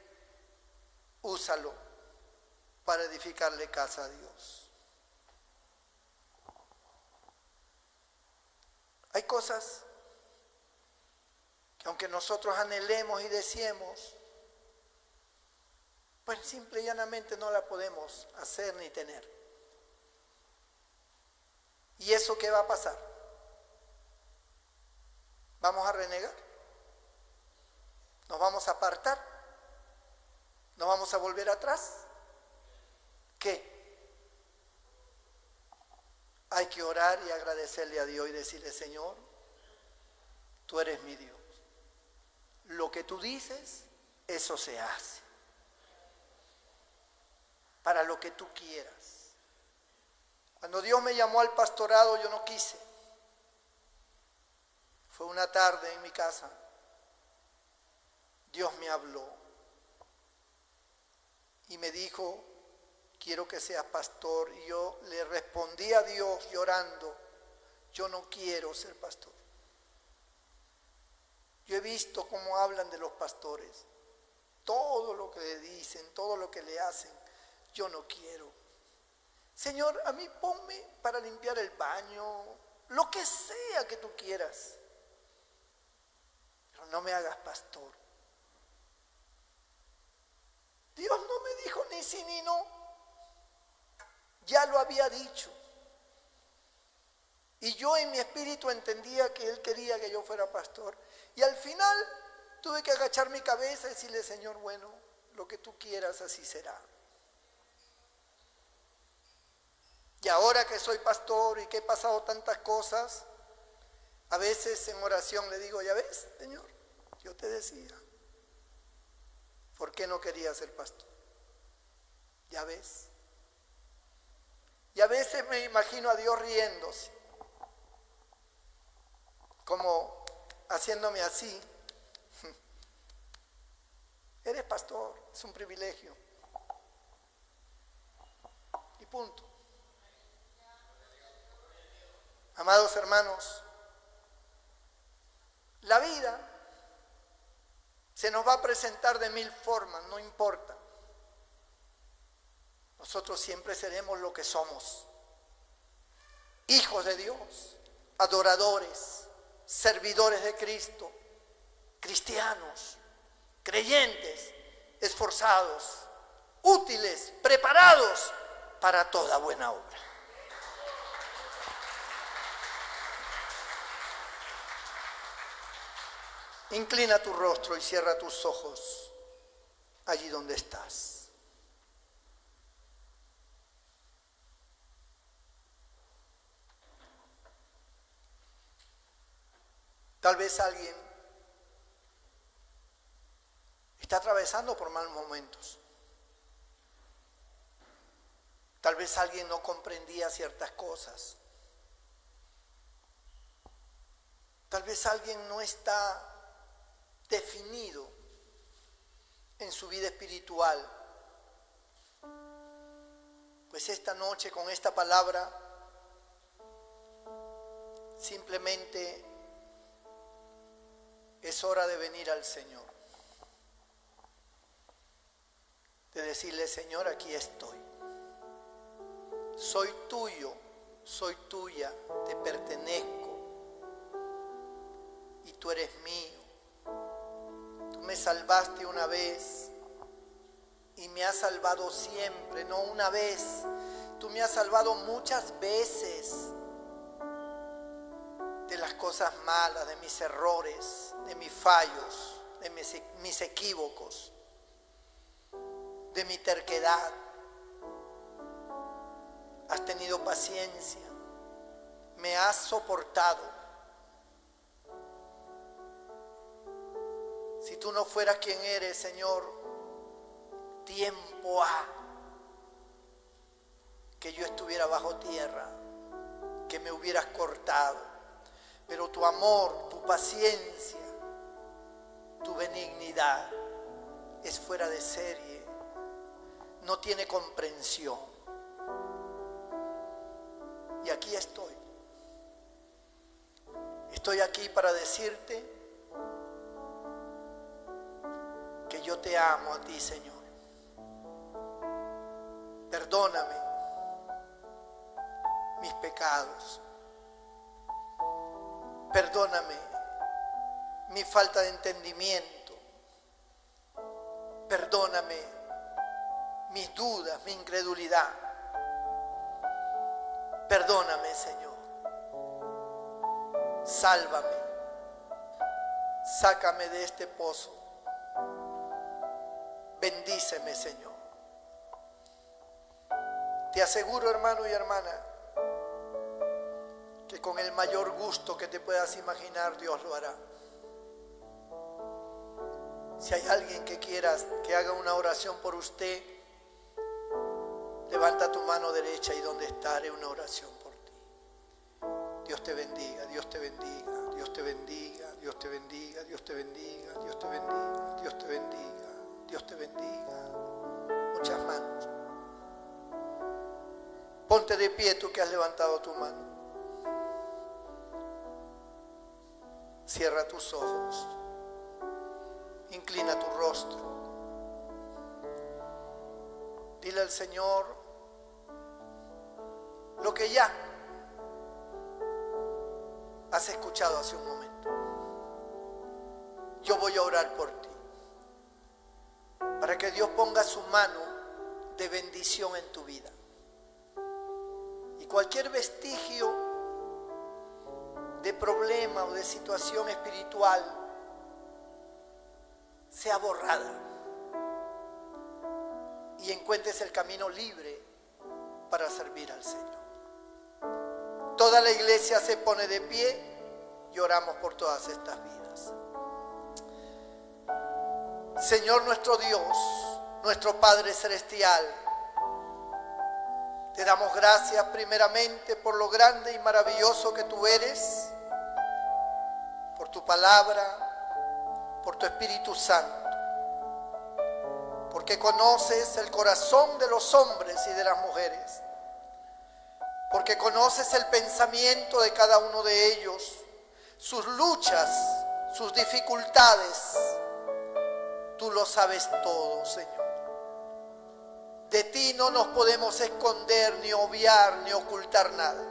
[SPEAKER 1] Úsalo para edificarle casa a Dios. Hay cosas que aunque nosotros anhelemos y deseemos, pues simple y llanamente no la podemos hacer ni tener. ¿Y eso qué va a pasar? ¿Vamos a renegar? ¿Nos vamos a apartar? ¿Nos vamos a volver atrás? ¿Qué? Hay que orar y agradecerle a Dios y decirle: Señor, tú eres mi Dios. Lo que tú dices, eso se hace. Para lo que tú quieras. Cuando Dios me llamó al pastorado, yo no quise. Fue una tarde en mi casa. Dios me habló y me dijo: quiero que seas pastor. Y yo le respondí a Dios llorando: yo no quiero ser pastor. Yo he visto cómo hablan de los pastores, todo lo que le dicen, todo lo que le hacen. Yo no quiero. Señor, a mí ponme para limpiar el baño, lo que sea que tú quieras, pero no me hagas pastor. Dios no me dijo ni sí ni no, ya lo había dicho. Y yo en mi espíritu entendía que Él quería que yo fuera pastor. Y al final tuve que agachar mi cabeza y decirle: Señor, bueno, lo que tú quieras así será. Y ahora que soy pastor y que he pasado tantas cosas, a veces en oración le digo: ya ves, Señor, yo te decía, ¿por qué no quería ser pastor? Ya ves. Y a veces me imagino a Dios riéndose, como haciéndome así. Eres pastor, es un privilegio. Y punto. Amados hermanos, la vida se nos va a presentar de mil formas, no importa. Nosotros siempre seremos lo que somos. Hijos de Dios, adoradores, servidores de Cristo, cristianos, creyentes, esforzados, útiles, preparados para toda buena obra. Inclina tu rostro y cierra tus ojos allí donde estás. Tal vez alguien está atravesando por malos momentos. Tal vez alguien no comprendía ciertas cosas. Tal vez alguien no está definido en su vida espiritual. Pues esta noche con esta palabra simplemente es hora de venir al Señor, de decirle: Señor, aquí estoy, soy tuyo, soy tuya, te pertenezco y tú eres mío. Tú me salvaste una vez y me has salvado siempre, no una vez, tú me has salvado muchas veces de las cosas malas, de mis errores, de mis fallos, de mis equívocos, de mi terquedad. Has tenido paciencia, me has soportado. Si tú no fueras quien eres, Señor, tiempo ha que yo estuviera bajo tierra, que me hubieras cortado. Pero tu amor, tu paciencia, tu benignidad es fuera de serie, no tiene comprensión. Y aquí estoy. Estoy aquí para decirte que yo te amo a ti, Señor. Perdóname mis pecados. Perdóname mi falta de entendimiento. Perdóname mis dudas, mi incredulidad. Perdóname, Señor. Sálvame. Sácame de este pozo. Bendíceme, Señor. Te aseguro, hermano y hermana, que con el mayor gusto que te puedas imaginar, Dios lo hará. Si hay alguien que quieras que haga una oración por usted, levanta tu mano derecha y donde está haré una oración por ti. Dios te bendiga, Dios te bendiga, Dios te bendiga, Dios te bendiga, Dios te bendiga, Dios te bendiga, Dios te bendiga, Dios te bendiga. Muchas manos. Ponte de pie tú que has levantado tu mano. Cierra tus ojos. Inclina tu rostro. Dile al Señor lo que ya has escuchado hace un momento. Yo voy a orar por ti, para que Dios ponga su mano de bendición en tu vida. Y cualquier vestigio de problema o de situación espiritual sea borrada y encuentres el camino libre para servir al Señor. Toda la iglesia se pone de pie y oramos por todas estas vidas. Señor nuestro Dios, nuestro Padre Celestial, Te damos gracias primeramente por lo grande y maravilloso que tú eres, por tu palabra, por tu Espíritu Santo, porque conoces el corazón de los hombres y de las mujeres, porque conoces el pensamiento de cada uno de ellos, sus luchas, sus dificultades. Tú lo sabes todo, Señor. De ti no nos podemos esconder, ni obviar, ni ocultar nada.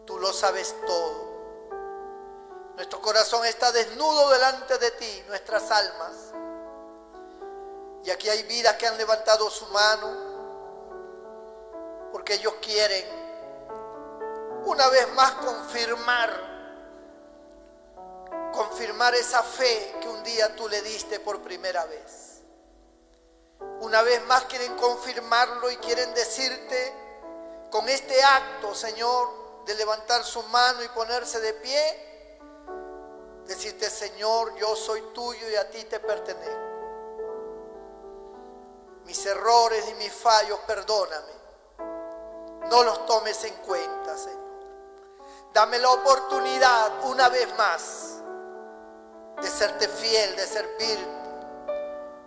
[SPEAKER 1] Tú lo sabes todo. Nuestro corazón está desnudo delante de ti, nuestras almas. Y aquí hay vidas que han levantado su mano, porque ellos quieren una vez más confirmar esa fe que un día tú le diste por primera vez. Una vez más quieren confirmarlo y quieren decirte con este acto, Señor, de levantar su mano y ponerse de pie, decirte: Señor, yo soy tuyo y a ti te pertenezco. Mis errores y mis fallos, perdóname. No los tomes en cuenta, Señor. Dame la oportunidad una vez más de serte fiel, de servirte,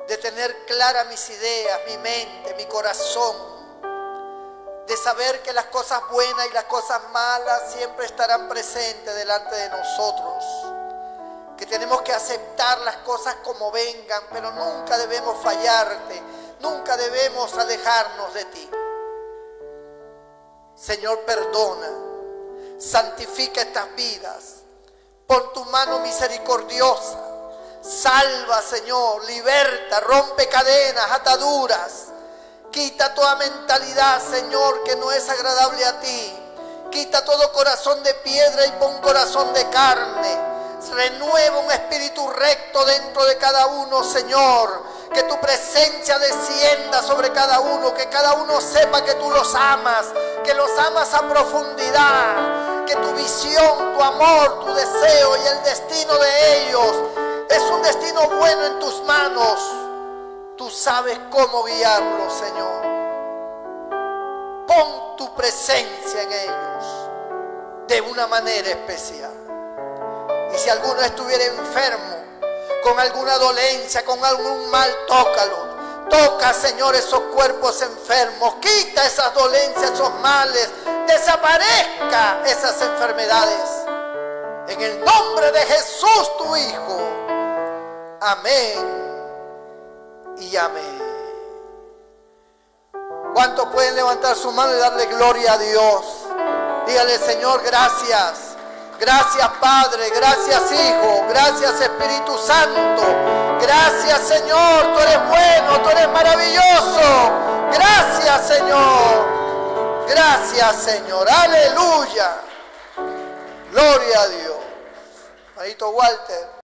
[SPEAKER 1] de tener claras mis ideas, mi mente, mi corazón, de saber que las cosas buenas y las cosas malas siempre estarán presentes delante de nosotros, que tenemos que aceptar las cosas como vengan, pero nunca debemos fallarte, nunca debemos alejarnos de ti. Señor, perdona, santifica estas vidas, pon tu mano misericordiosa, salva, Señor, liberta, rompe cadenas, ataduras, quita toda mentalidad, Señor, que no es agradable a ti, quita todo corazón de piedra y pon corazón de carne, renueva un espíritu recto dentro de cada uno, Señor. Que tu presencia descienda sobre cada uno, que cada uno sepa que tú los amas, que los amas a profundidad, que tu visión, tu amor, tu deseo y el destino de ellos es un destino bueno en tus manos. Tú sabes cómo guiarlos, Señor. Pon tu presencia en ellos de una manera especial. Y si alguno estuviera enfermo, con alguna dolencia, con algún mal, tócalo. Toca, Señor, esos cuerpos enfermos. Quita esas dolencias, esos males. Desaparezca esas enfermedades. En el nombre de Jesús, tu Hijo. Amén y amén. ¿Cuántos pueden levantar su mano y darle gloria a Dios? Dígale: Señor, gracias. Gracias, Padre, gracias, Hijo, gracias, Espíritu Santo. Gracias, Señor, tú eres bueno, tú eres maravilloso. Gracias, Señor. Gracias, Señor. Aleluya. Gloria a Dios. Manito Walter.